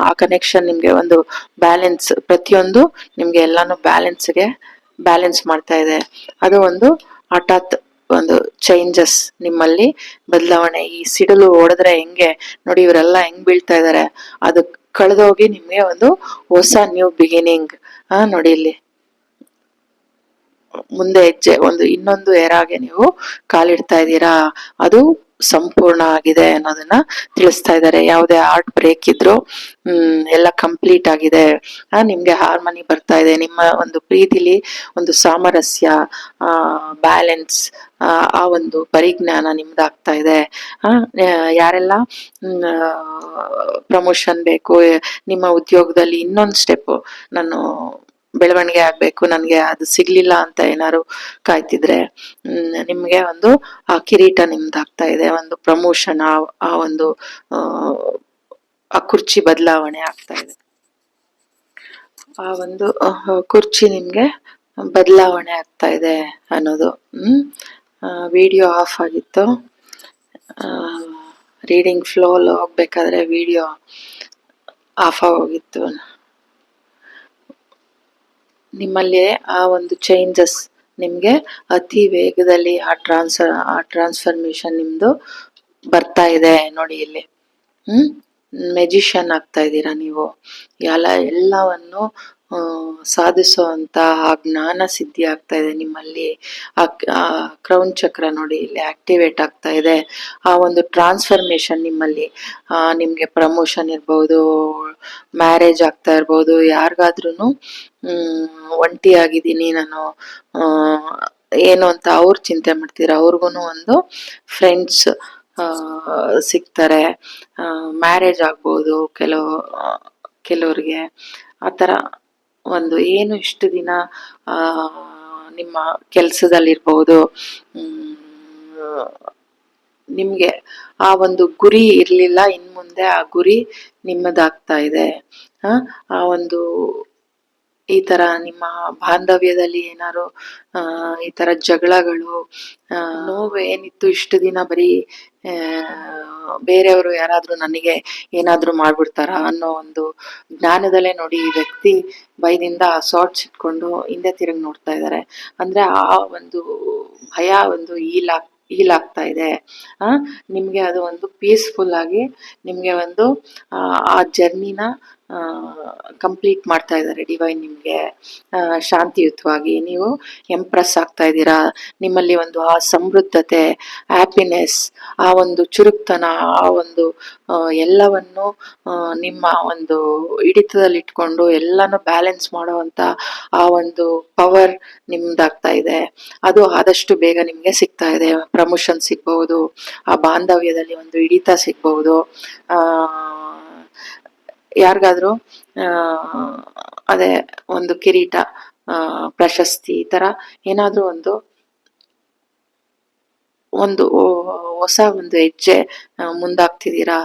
ಆ ಕನೆಕ್ಷನ್ ನಿಮ್ಗೆ ಒಂದು ಬ್ಯಾಲೆನ್ಸ್, ಪ್ರತಿಯೊಂದು ನಿಮ್ಗೆ ಎಲ್ಲಾನು ಬ್ಯಾಲೆನ್ಸ್ ಮಾಡ್ತಾ ಇದೆ. ಅದು ಹಠಾತ್ ಒಂದು ಚೇಂಜಸ್ ನಿಮ್ಮಲ್ಲಿ ಬದಲಾವಣೆ. ಈ ಸಿಡಿಲು ಹೊಡೆದ್ರೆ ಹೆಂಗೆ ನೋಡಿ, ಇವರೆಲ್ಲ ಹೆಂಗ್ ಬೀಳ್ತಾ ಇದಾರೆ, ಅದು ಕಳೆದೋಗಿ ನಿಮ್ಗೆ ಹೊಸ ನ್ಯೂ ಬಿಗಿನಿಂಗ್. ನೋಡಿ ಇಲ್ಲಿ ಮುಂದೆ ಹೆಜ್ಜೆ, ಇನ್ನೊಂದು ಎರಾಗೆ ನೀವು ಕಾಲಿಡ್ತಾ ಇದ್ದೀರಾ. ಅದು ಸಂಪೂರ್ಣ ಆಗಿದೆ ಅನ್ನೋದನ್ನ ತಿಳಿಸ್ತಾ ಇದ್ದಾರೆ. ಯಾವುದೇ ಹಾರ್ಟ್ ಬ್ರೇಕ್ ಇದ್ರು ಎಲ್ಲ ಕಂಪ್ಲೀಟ್ ಆಗಿದೆ. ನಿಮ್ಗೆ ಹಾರ್ಮನಿ ಬರ್ತಾ ಇದೆ. ನಿಮ್ಮ ಒಂದು ಪ್ರೀತಿಲಿ ಒಂದು ಸಾಮರಸ್ಯ, ಬ್ಯಾಲೆನ್ಸ್, ಆ ಒಂದು ಪರಿಜ್ಞಾನ ನಿಮ್ದಾಗ್ತಾ ಇದೆ. ಯಾರೆಲ್ಲ ಪ್ರಮೋಷನ್ ಬೇಕು, ನಿಮ್ಮ ಉದ್ಯೋಗದಲ್ಲಿ ಇನ್ನೊಂದು ಸ್ಟೆಪ್ ನಾನು ಬೆಳವಣಿಗೆ ಆಗ್ಬೇಕು, ನನ್ಗೆ ಅದು ಸಿಗ್ಲಿಲ್ಲ ಅಂತ ಏನಾದ್ರು ಕಾಯ್ತಿದ್ರೆ, ನಿಮ್ಗೆ ಆ ಕಿರೀಟ ನಿಮ್ದಾಗ್ತಾ ಇದೆ. ಒಂದು ಪ್ರಮೋಷನ್, ಆ ಒಂದು ಆ ಕುರ್ಚಿ ಬದಲಾವಣೆ ಆಗ್ತಾ ಇದೆ. ಆ ಒಂದು ಕುರ್ಚಿ ನಿಮ್ಗೆ ಬದಲಾವಣೆ ಆಗ್ತಾ ಇದೆ ಅನ್ನೋದು. ವಿಡಿಯೋ ಆಫ್ ಆಗಿತ್ತು. ರೀಡಿಂಗ್ ಫ್ಲೋ ಹೋಗ್ಬೇಕಾದ್ರೆ ವಿಡಿಯೋ ಆಫ್ ಆಗೋಗಿತ್ತು. ನಿಮ್ಮಲ್ಲಿ ಆ ಒಂದು ಚೇಂಜಸ್ ನಿಮ್ಗೆ ಅತಿ ವೇಗದಲ್ಲಿ ಆ ಟ್ರಾನ್ಸ್ಫರ್ಮೇಶನ್ ನಿಮ್ದು ಬರ್ತಾ ಇದೆ ನೋಡಿ ಇಲ್ಲಿ. ಮೆಜಿಷಿಯನ್ ಆಗ್ತಾ ಇದ್ದೀರಾ ನೀವು. ಎಲ್ಲವನ್ನು ಸಾಧಿಸುವಂತ ಜ್ಞಾನ ಸಿದ್ಧಿ ಆಗ್ತಾ ಇದೆ ನಿಮ್ಮಲ್ಲಿ. ಆ ಕ್ರೌನ್ ಚಕ್ರ ನೋಡಿ ಇಲ್ಲಿ ಆಕ್ಟಿವೇಟ್ ಆಗ್ತಾ ಇದೆ. ಆ ಒಂದು ಟ್ರಾನ್ಸ್ಫರ್ಮೇಶನ್ ನಿಮ್ಮಲ್ಲಿ ನಿಮ್ಗೆ ಪ್ರಮೋಷನ್ ಇರ್ಬೋದು, ಮ್ಯಾರೇಜ್ ಆಗ್ತಾ ಇರ್ಬೋದು. ಯಾರಿಗಾದ್ರೂ ಒಂಟಿಯಾಗಿದ್ದೀನಿ ನಾನು ಏನು ಅಂತ ಅವ್ರು ಚಿಂತೆ ಮಾಡ್ತೀರಾ, ಅವ್ರಿಗೂ ಒಂದು ಫ್ರೆಂಡ್ಸ್ ಸಿಗ್ತಾರೆ. ಮ್ಯಾರೇಜ್ ಆಗ್ಬೋದು ಕೆಲವ್ರಿಗೆ. ಆ ಥರ ಒಂದು ಏನು ಇಷ್ಟು ದಿನ ನಿಮ್ಮ ಕೆಲಸದಲ್ಲಿರ್ಬೋದು, ನಿಮ್ಗೆ ಆ ಒಂದು ಗುರಿ ಇರ್ಲಿಲ್ಲ, ಇನ್ ಮುಂದೆ ಆ ಗುರಿ ನಿಮ್ಮದಾಗ್ತಾ ಇದೆ. ಆ ಒಂದು ಈ ತರ ನಿಮ್ಮ ಬಾಂಧವ್ಯದಲ್ಲಿ ಏನಾದ್ರು ಈ ತರ ಜಗಳಗಳು, ನೋವು ಏನಿತ್ತು ಇಷ್ಟು ದಿನ ಬರೀ ಬೇರೆಯವರು ಯಾರಾದ್ರೂ ನನಗೆ ಏನಾದ್ರೂ ಮಾಡ್ಬಿಡ್ತಾರ ಅನ್ನೋ ಒಂದು ಜ್ಞಾನದಲ್ಲೇ ನೋಡಿ ಈ ವ್ಯಕ್ತಿ ಭಯದಿಂದ ಸಾಟ್ಸ್ ಇಟ್ಕೊಂಡು ಹಿಂದೆ ತಿರುಗಿ ನೋಡ್ತಾ ಇದ್ದಾರೆ. ಅಂದ್ರೆ ಆ ಒಂದು ಭಯ ಒಂದು ಈಲಾಗ್ತಾ ಇದೆ. ನಿಮ್ಗೆ ಅದು ಒಂದು ಪೀಸ್ಫುಲ್ ಆಗಿ ನಿಮ್ಗೆ ಒಂದು ಆ ಜರ್ನಿನ ಕಂಪ್ಲೀಟ್ ಮಾಡ್ತಾ ಇದ್ದಾರೆ ಡಿವೈನ್ ನಿಮ್ಗೆ. ಶಾಂತಿಯುತವಾಗಿ ನೀವು ಎಂಪ್ರೆಸ್ ಆಗ್ತಾ ಇದ್ದೀರಾ. ನಿಮ್ಮಲ್ಲಿ ಒಂದು ಆ ಸಮೃದ್ಧತೆ, ಹ್ಯಾಪಿನೆಸ್, ಆ ಒಂದು ಚುರುಕ್ತನ, ಆ ಒಂದು ಎಲ್ಲವನ್ನು ನಿಮ್ಮ ಒಂದು ಹಿಡಿತದಲ್ಲಿ ಇಟ್ಕೊಂಡು ಎಲ್ಲಾನು ಬ್ಯಾಲೆನ್ಸ್ ಮಾಡುವಂತ ಆ ಒಂದು ಪವರ್ ನಿಮ್ದಾಗ್ತಾ ಇದೆ. ಅದು ಆದಷ್ಟು ಬೇಗ ನಿಮ್ಗೆ ಸಿಗ್ತಾ ಇದೆ. ಪ್ರಮೋಷನ್ ಸಿಗ್ಬಹುದು, ಆ ಬಾಂಧವ್ಯದಲ್ಲಿ ಒಂದು ಹಿಡಿತ ಸಿಗ್ಬಹುದು. ಯಾರಿಗಾದ್ರೂ ಅದೇ ಒಂದು ಕಿರೀಟ, ಪ್ರಶಸ್ತಿ, ಈ ತರ ಏನಾದ್ರೂ ಒಂದು ಹೊಸ ಒಂದು ಹೆಜ್ಜೆ ಮುಂದಾಗ್ತಿದ್ದೀರಾ.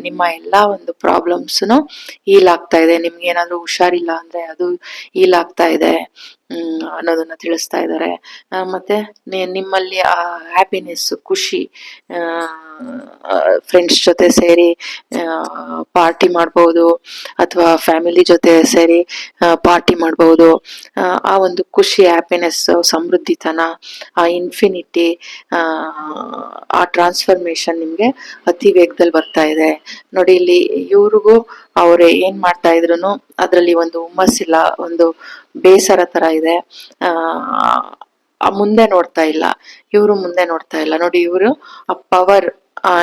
ನಿಮ್ಮ ಎಲ್ಲಾ ಒಂದು ಪ್ರಾಬ್ಲಮ್ಸ್ನು ಹೀಲ್ ಆಗ್ತಾ ಇದೆ. ನಿಮ್ಗೆ ಏನಾದ್ರು ಹುಷಾರಿಲ್ಲ ಅಂದ್ರೆ ಅದು ಹೀಲ್ ಆಗ್ತಾ ಇದೆ ಅನ್ನೋದನ್ನ ತಿಳಿಸ್ತಾ ಇದ್ದಾರೆ. ಮತ್ತೆ ನಿಮ್ಮಲ್ಲಿ ಆ ಹ್ಯಾಪಿನೆಸ್, ಖುಷಿ, ಫ್ರೆಂಡ್ಸ್ ಜೊತೆ ಸೇರಿ ಪಾರ್ಟಿ ಮಾಡ್ಬೋದು, ಅಥವಾ ಫ್ಯಾಮಿಲಿ ಜೊತೆ ಸೇರಿ ಪಾರ್ಟಿ ಮಾಡ್ಬೋದು. ಆ ಒಂದು ಖುಷಿ, ಹ್ಯಾಪಿನೆಸ್, ಸಮೃದ್ಧಿತನ, ಆ ಇನ್ಫಿನಿಟಿ, ಆ ಟ್ರಾನ್ಸ್ಫರ್ಮೇಶನ್ ನಿಮ್ಗೆ ಅತಿ ವೇಗದಲ್ಲಿ ಬರ್ತಾ ಇದೆ ನೋಡಿ. ಇಲ್ಲಿ ಇವ್ರಿಗೂ ಅವ್ರೆ ಏನ್ ಮಾಡ್ತಾ ಇದ್ರು ಅದ್ರಲ್ಲಿ ಒಂದು ಹುಮ್ಮಸ್ಸಿಲ್ಲ, ಒಂದು ಬೇಸರ ತರ ಇದೆ. ಮುಂದೆ ನೋಡ್ತಾ ಇಲ್ಲ, ಇವರು ಮುಂದೆ ನೋಡ್ತಾ ಇಲ್ಲ ನೋಡಿ. ಇವರು ಆ ಪವರ್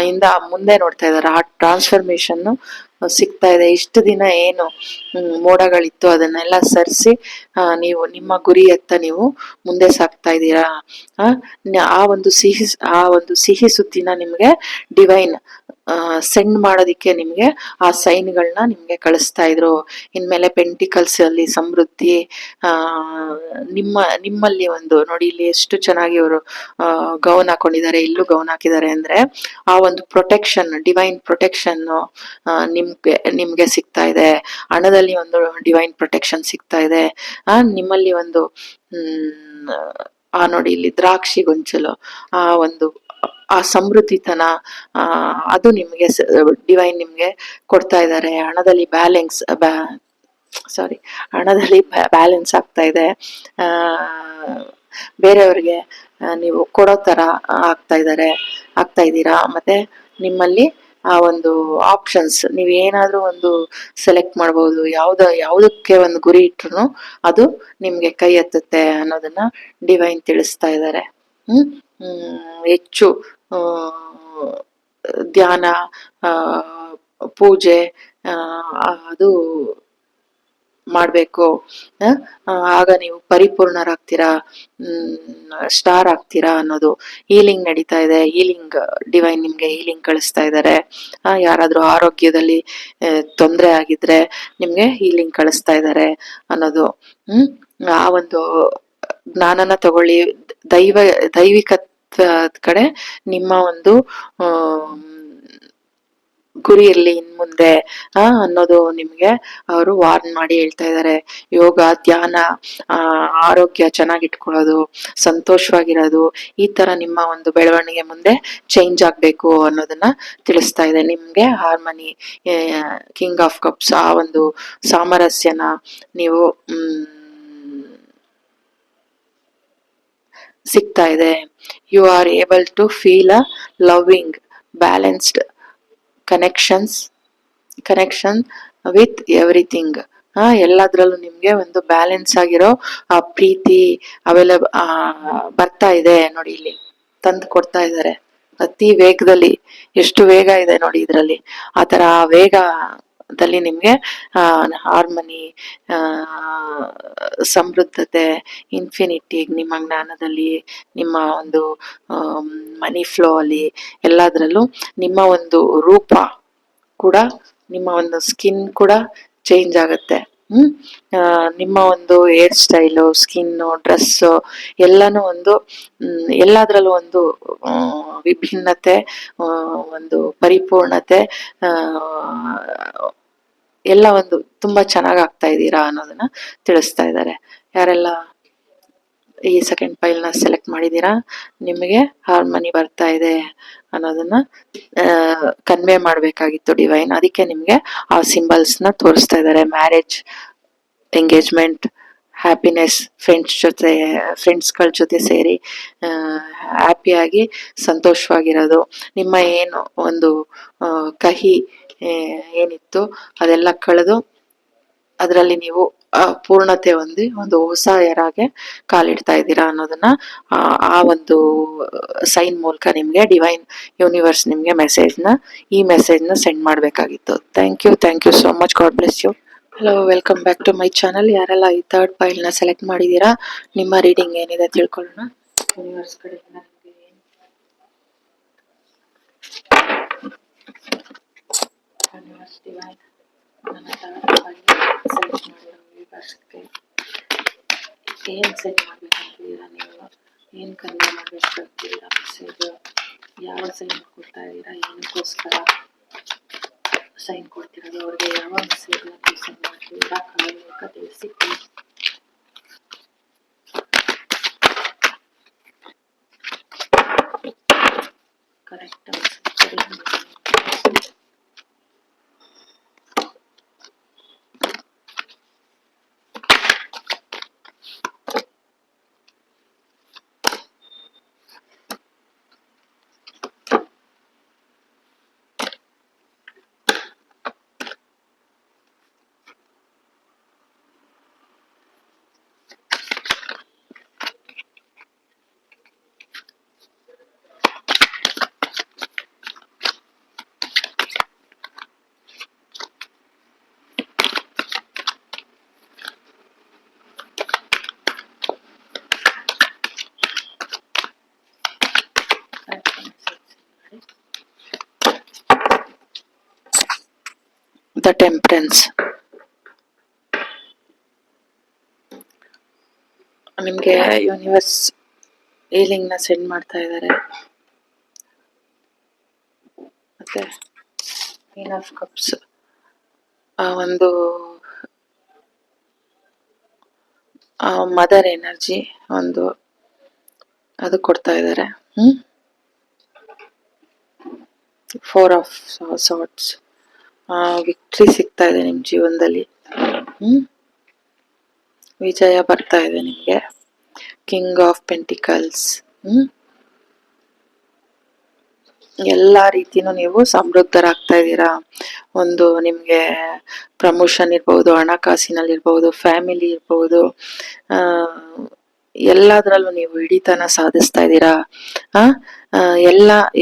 ಇಂದ ಮುಂದೆ ನೋಡ್ತಾ ಇದಾರೆ. ಆ ಟ್ರಾನ್ಸ್ಫರ್ಮೇಶನ್ ಸಿಗ್ತಾ ಇದೆ. ಇಷ್ಟು ದಿನ ಏನು ಮೋಡಗಳಿತ್ತು ಅದನ್ನೆಲ್ಲ ಸರಿಸಿ ನೀವು ನಿಮ್ಮ ಗುರಿಯತ್ತ ನೀವು ಮುಂದೆ ಸಾಗ್ತಾ ಇದ್ದೀರಾ. ಆ ಒಂದು ಸಿಹಿ ಸುದ್ದಿನ ನಿಮ್ಗೆ ಡಿವೈನ್ ಸೆಂಡ್ ಮಾಡೋದಿಕ್ಕೆ ನಿಮ್ಗೆ ಆ ಸೈನ್ಗಳನ್ನ ನಿಮ್ಗೆ ಕಳಿಸ್ತಾ ಇದ್ರು. ಇನ್ಮೇಲೆ ಪೆಂಟಿಕಲ್ಸ್ ಅಲ್ಲಿ ಸಮೃದ್ಧಿ, ನಿಮ್ಮಲ್ಲಿ ಒಂದು ನೋಡಿ ಇಲ್ಲಿ ಎಷ್ಟು ಚೆನ್ನಾಗಿ ಅವರು ಗೌನ್ ಹಾಕೊಂಡಿದ್ದಾರೆ, ಇಲ್ಲೂ ಗೌನ್ ಹಾಕಿದ್ದಾರೆ. ಅಂದ್ರೆ ಆ ಒಂದು ಪ್ರೊಟೆಕ್ಷನ್, ಡಿವೈನ್ ಪ್ರೊಟೆಕ್ಷನ್ ನಿಮ್ಗೆ ಸಿಗ್ತಾ ಇದೆ. ಹಣದಲ್ಲಿ ಒಂದು ಡಿವೈನ್ ಪ್ರೊಟೆಕ್ಷನ್ ಸಿಗ್ತಾ ಇದೆ. ನಿಮ್ಮಲ್ಲಿ ಒಂದು ನೋಡಿ ಇಲ್ಲಿ ದ್ರಾಕ್ಷಿ ಗೊಂಚಲು, ಆ ಒಂದು ಆ ಸಮೃದ್ಧಿತನ, ಅದು ನಿಮ್ಗೆ ಡಿವೈನ್ ನಿಮ್ಗೆ ಕೊಡ್ತಾ ಇದ್ದಾರೆ. ಹಣದಲ್ಲಿ ಹಣದಲ್ಲಿ ಬ್ಯಾಲೆನ್ಸ್ ಆಗ್ತಾ ಇದೆ. ಬೇರೆಯವ್ರಿಗೆ ನೀವು ಕೊಡೋ ತರ ಆಗ್ತಾ ಇದ್ದೀರಾ. ಮತ್ತೆ ನಿಮ್ಮಲ್ಲಿ ಆ ಒಂದು ಆಪ್ಷನ್ಸ್, ನೀವ್ ಏನಾದ್ರೂ ಒಂದು ಸೆಲೆಕ್ಟ್ ಮಾಡ್ಬೋದು. ಯಾವುದಕ್ಕೆ ಒಂದು ಗುರಿ ಇಟ್ರು ಅದು ನಿಮ್ಗೆ ಕೈ ಎತ್ತುತ್ತೆ ಅನ್ನೋದನ್ನ ಡಿವೈನ್ ತಿಳಿಸ್ತಾ ಇದ್ದಾರೆ. ಹೆಚ್ಚು ಧ್ಯಾನ, ಪೂಜೆ ಅದು ಮಾಡ್ಬೇಕು. ಆಗ ನೀವು ಪರಿಪೂರ್ಣರಾಗ್ತೀರಾ, ಸ್ಟಾರ್ ಆಗ್ತೀರಾ ಅನ್ನೋದು. ಹೀಲಿಂಗ್ ನಡೀತಾ ಇದೆ. ಹೀಲಿಂಗ್ ಡಿವೈನ್ ನಿಮ್ಗೆ ಹೀಲಿಂಗ್ ಕಳಿಸ್ತಾ ಇದ್ದಾರೆ. ಯಾರಾದ್ರೂ ಆರೋಗ್ಯದಲ್ಲಿ ತೊಂದರೆ ಆಗಿದ್ರೆ ನಿಮ್ಗೆ ಹೀಲಿಂಗ್ ಕಳಿಸ್ತಾ ಇದ್ದಾರೆ ಅನ್ನೋದು. ಆ ಒಂದು ಜ್ಞಾನನ ತಗೊಳ್ಳಿ. ದೈವಿಕತ್ವ ಕಡೆ ನಿಮ್ಮ ಒಂದು ಗುರಿ ಇರ್ಲಿ ಇನ್ ಮುಂದೆ ಅನ್ನೋದು ನಿಮ್ಗೆ ಅವರು ವಾರ್ನ್ ಮಾಡಿ ಹೇಳ್ತಾ ಇದ್ದಾರೆ. ಯೋಗ, ಧ್ಯಾನ, ಆರೋಗ್ಯ ಚೆನ್ನಾಗಿಟ್ಕೊಳ್ಳೋದು, ಸಂತೋಷವಾಗಿರೋದು, ಈ ತರ ನಿಮ್ಮ ಒಂದು ಬೆಳವಣಿಗೆ ಮುಂದೆ ಚೇಂಜ್ ಆಗ್ಬೇಕು ಅನ್ನೋದನ್ನ ತಿಳಿಸ್ತಾ ಇದೆ. ನಿಮ್ಗೆ ಹಾರ್ಮನಿ, ಕಿಂಗ್ ಆಫ್ ಕಪ್ಸ್, ಆ ಒಂದು ಸಾಮರಸ್ಯನ ನೀವು ಸಿಗ್ತಾ ಇದೆ. You are able to feel a loving, balanced connection with everything. ಎಲ್ಲದ್ರಲ್ಲೂ ನಿಮ್ಗೆ ಒಂದು ಬ್ಯಾಲೆನ್ಸ್ ಆಗಿರೋ ಆ ಪ್ರೀತಿ ಅವೆಲ್ಲ ಬರ್ತಾ ಇದೆ ನೋಡಿ, ಇಲ್ಲಿ ತಂದು ಕೊಡ್ತಾ ಇದ್ದಾರೆ ಅತಿ ವೇಗದಲ್ಲಿ. ಎಷ್ಟು ವೇಗ ಇದೆ ನೋಡಿ ಇದ್ರಲ್ಲಿ. ಆತರ ವೇಗದಲ್ಲಿ ನಿಮ್ಗೆ ಹಾರ್ಮನಿ, ಸಮೃದ್ಧತೆ, ಇನ್ಫಿನಿಟಿ ನಿಮ್ಮ ಜ್ಞಾನದಲ್ಲಿ, ನಿಮ್ಮ ಒಂದು ಮನಿ ಫ್ಲೋ ಅಲ್ಲಿ, ಎಲ್ಲದ್ರಲ್ಲೂ ನಿಮ್ಮ ಒಂದು ರೂಪ ಕೂಡ, ನಿಮ್ಮ ಒಂದು ಸ್ಕಿನ್ ಕೂಡ ಚೇಂಜ್ ಆಗತ್ತೆ. ನಿಮ್ಮ ಒಂದು ಹೇರ್ ಸ್ಟೈಲು, ಸ್ಕಿನ್ನು, ಡ್ರೆಸ್ಸು ಎಲ್ಲಾನು ಒಂದು ಎಲ್ಲದ್ರಲ್ಲೂ ಒಂದು ವಿಭಿನ್ನತೆ, ಒಂದು ಪರಿಪೂರ್ಣತೆ, ಎಲ್ಲ ಒಂದು ತುಂಬಾ ಚೆನ್ನಾಗ್ ಆಗ್ತಾ ಇದ್ದೀರಾ ಅನ್ನೋದನ್ನ ತಿಳಿಸ್ತಾ ಇದ್ದಾರೆ. ಯಾರೆಲ್ಲ ಈ ಸೆಕೆಂಡ್ ಫೈಲ್ ನ ಸೆಲೆಕ್ಟ್ ಮಾಡಿದೀರಾ, ನಿಮಗೆ ಹಾರ್ಮನಿ ಬರ್ತಾ ಇದೆ ಅನ್ನೋದನ್ನ ಕನ್ವೆ ಮಾಡ್ಬೇಕಾಗಿತ್ತು ಡಿವೈನ್. ಅದಕ್ಕೆ ನಿಮ್ಗೆ ಆ ಸಿಂಬಲ್ಸ್ ನ ತೋರಿಸ್ತಾ ಇದ್ದಾರೆ. ಮ್ಯಾರೇಜ್, ಎಂಗೇಜ್ಮೆಂಟ್, ಹ್ಯಾಪಿನೆಸ್, ಫ್ರೆಂಡ್ಸ್ಗಳ ಜೊತೆ ಸೇರಿ ಹ್ಯಾಪಿಯಾಗಿ ಸಂತೋಷವಾಗಿರೋದು, ನಿಮ್ಮ ಏನು ಒಂದು ಕಹಿ ಏನಿತ್ತು ಅದೆಲ್ಲ ಕಳೆದು ಅದರಲ್ಲಿ ನೀವು ಪೂರ್ಣತೆ ಹೊಂದಿ ಒಂದು ಹೊಸ ಎರಾಗೆ ಕಾಲಿಡ್ತಾ ಇದ್ದೀರಾ ಅನ್ನೋದನ್ನ ಆ ಒಂದು ಸೈನ್ ಮೂಲಕ ನಿಮ್ಗೆ ಡಿವೈನ್ ಯೂನಿವರ್ಸ್ ನಿಮ್ಗೆ ಈ ಮೆಸೇಜ್ ನ ಸೆಂಡ್ ಮಾಡ್ಬೇಕಾಗಿತ್ತು. Thank you so much. God bless you. Hello, welcome back to my channel. ಯಾರೆಲ್ಲ ಈ ಥರ್ಡ್ ಫೈಲ್ ನ ಸೆಲೆಕ್ಟ್ ಮಾಡಿದೀರಾ, ನಿಮ್ಮ ರೀಡಿಂಗ್ ಏನಿದೆ ತಿಳ್ಕೊಳ್ಳೋಣ. ಯೂನಿವರ್ಸ್ ಕಡೆಯಿಂದ ನಿಮ್ಗೆ ಯೂನಿವರ್ಸ್ ಡಿವೈನ್ ನನ್ನ ಥರ್ಡ್ ಫೈಲ್ ಸೆಲೆಕ್ಟ್ ಮಾಡಿರೋ ಯೂನಿವರ್ಸ್ಗೆ ಏನ್ ಸೆಂಡ್ ಮಾಡ್ಬೇಕಂತಿದ್ದೀರಾ, ನೀವು ಏನ್ ಕನ್ವೆ ಮಾಡ್ಬೇಕಂತಿದ್ದೀರಾ, ಮೆಸೇಜ್ ಯಾವ ಸೈನ್ ಕೊಡ್ತಾ ಇದ್ದೀರಾ, ಏನಕ್ಕೋಸ್ಕರ ಸೈನ್ ಕೊಡ್ತಿರೋದು, ಅವ್ರಿಗೆ ಯಾವ ಮೆಸೇಜ್ ನೀವು ಸೆಂಡ್ ಮಾಡ್ತಿದ್ದೀರಾ, ಕನ್ನಡ ಮೂಲಕ ತಿಳಿಸಿ. Correct the temperance. ನಿಮ್ಗೆ ಯೂನಿವರ್ಸ್ ಹೀಲಿಂಗ್ ನ ಸೆಂಡ್ ಮಾಡ್ತಾ ಇದ್ದಾರೆ. ಮತ್ತೆ ಕ್ವೀನ್ ಆಫ್ ಕಪ್ಸ್, ಒಂದು ಮದರ್ ಎನರ್ಜಿ ಒಂದು ಅದು ಕೊಡ್ತಾ ಇದ್ದಾರೆ. ಫೋರ್ ಆಫ್ ಸಾರ್ಟ್ಸ್, ವಿಕ್ಟ್ರಿ ಸಿಗ್ತಾ ಇದೆ ನಿಮ್ ಜೀವನದಲ್ಲಿ. ವಿಜಯ ಬರ್ತಾ ಇದೆ ನಿಮ್ಗೆ. ಕಿಂಗ್ ಆಫ್ ಪೆಂಟಿಕಲ್ಸ್, ಎಲ್ಲಾ ರೀತಿನೂ ನೀವು ಸಮೃದ್ಧರಾಗ್ತಾ ಇದ್ದೀರಾ. ಒಂದು ನಿಮ್ಗೆ ಪ್ರಮೋಷನ್ ಇರ್ಬಹುದು, ಹಣಕಾಸಿನಲ್ಲಿ ಇರ್ಬಹುದು, ಫ್ಯಾಮಿಲಿ ಇರ್ಬಹುದು, ಎಲ್ಲದ್ರಲ್ಲೂ ನೀವು ಹಿಡಿತನ ಸಾಧಿಸ್ತಾ ಇದ್ದೀರಾ.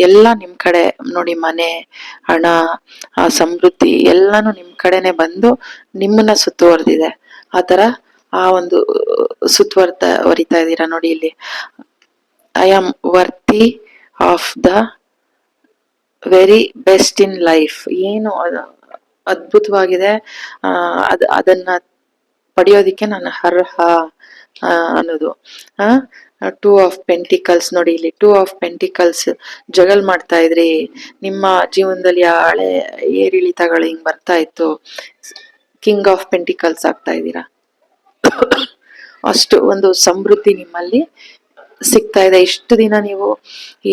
ಎಲ್ಲ ನಿಮ್ ಕಡೆ ನೋಡಿ, ಮನೆ, ಹಣ, ಸಮೃದ್ಧಿ ಎಲ್ಲಾನು ನಿಮ್ ಕಡೆನೆ ಬಂದು ನಿಮ್ಮನ್ನ ಸುತ್ತುವರೆದಿದೆ. ಆತರ ಆ ಒಂದು ಸುತ್ತುವರಿತಾ ಇದ್ದೀರಾ ನೋಡಿ ಇಲ್ಲಿ. I am worthy of the very best in life. ಏನು ಅದ್ಭುತವಾಗಿದೆ, ಅದನ್ನ ಪಡೆಯೋದಿಕ್ಕೆ ನಾನು ಅರ್ಹ ಅನ್ನೋದು. ಟೂ ಆಫ್ ಪೆಂಟಿಕಲ್ಸ್ ನೋಡಿ ಇಲ್ಲಿ, ಟೂ ಆಫ್ ಪೆಂಟಿಕಲ್ಸ್ ಜಗಲ್ ಮಾಡ್ತಾ ಇದ್ರಿ, ನಿಮ್ಮ ಜೀವನದಲ್ಲಿ ಹಳೆ ಏರಿಳಿತಗಳು ಹಿಂಗ್ ಬರ್ತಾ ಇತ್ತು, ಕಿಂಗ್ ಆಫ್ ಪೆಂಟಿಕಲ್ಸ್ ಆಗ್ತಾ ಇದ್ದೀರಾ. ಅಷ್ಟು ಒಂದು ಸಮೃದ್ಧಿ ನಿಮ್ಮಲ್ಲಿ ಸಿಗ್ತಾ ಇದೆ. ಇಷ್ಟು ದಿನ ನೀವು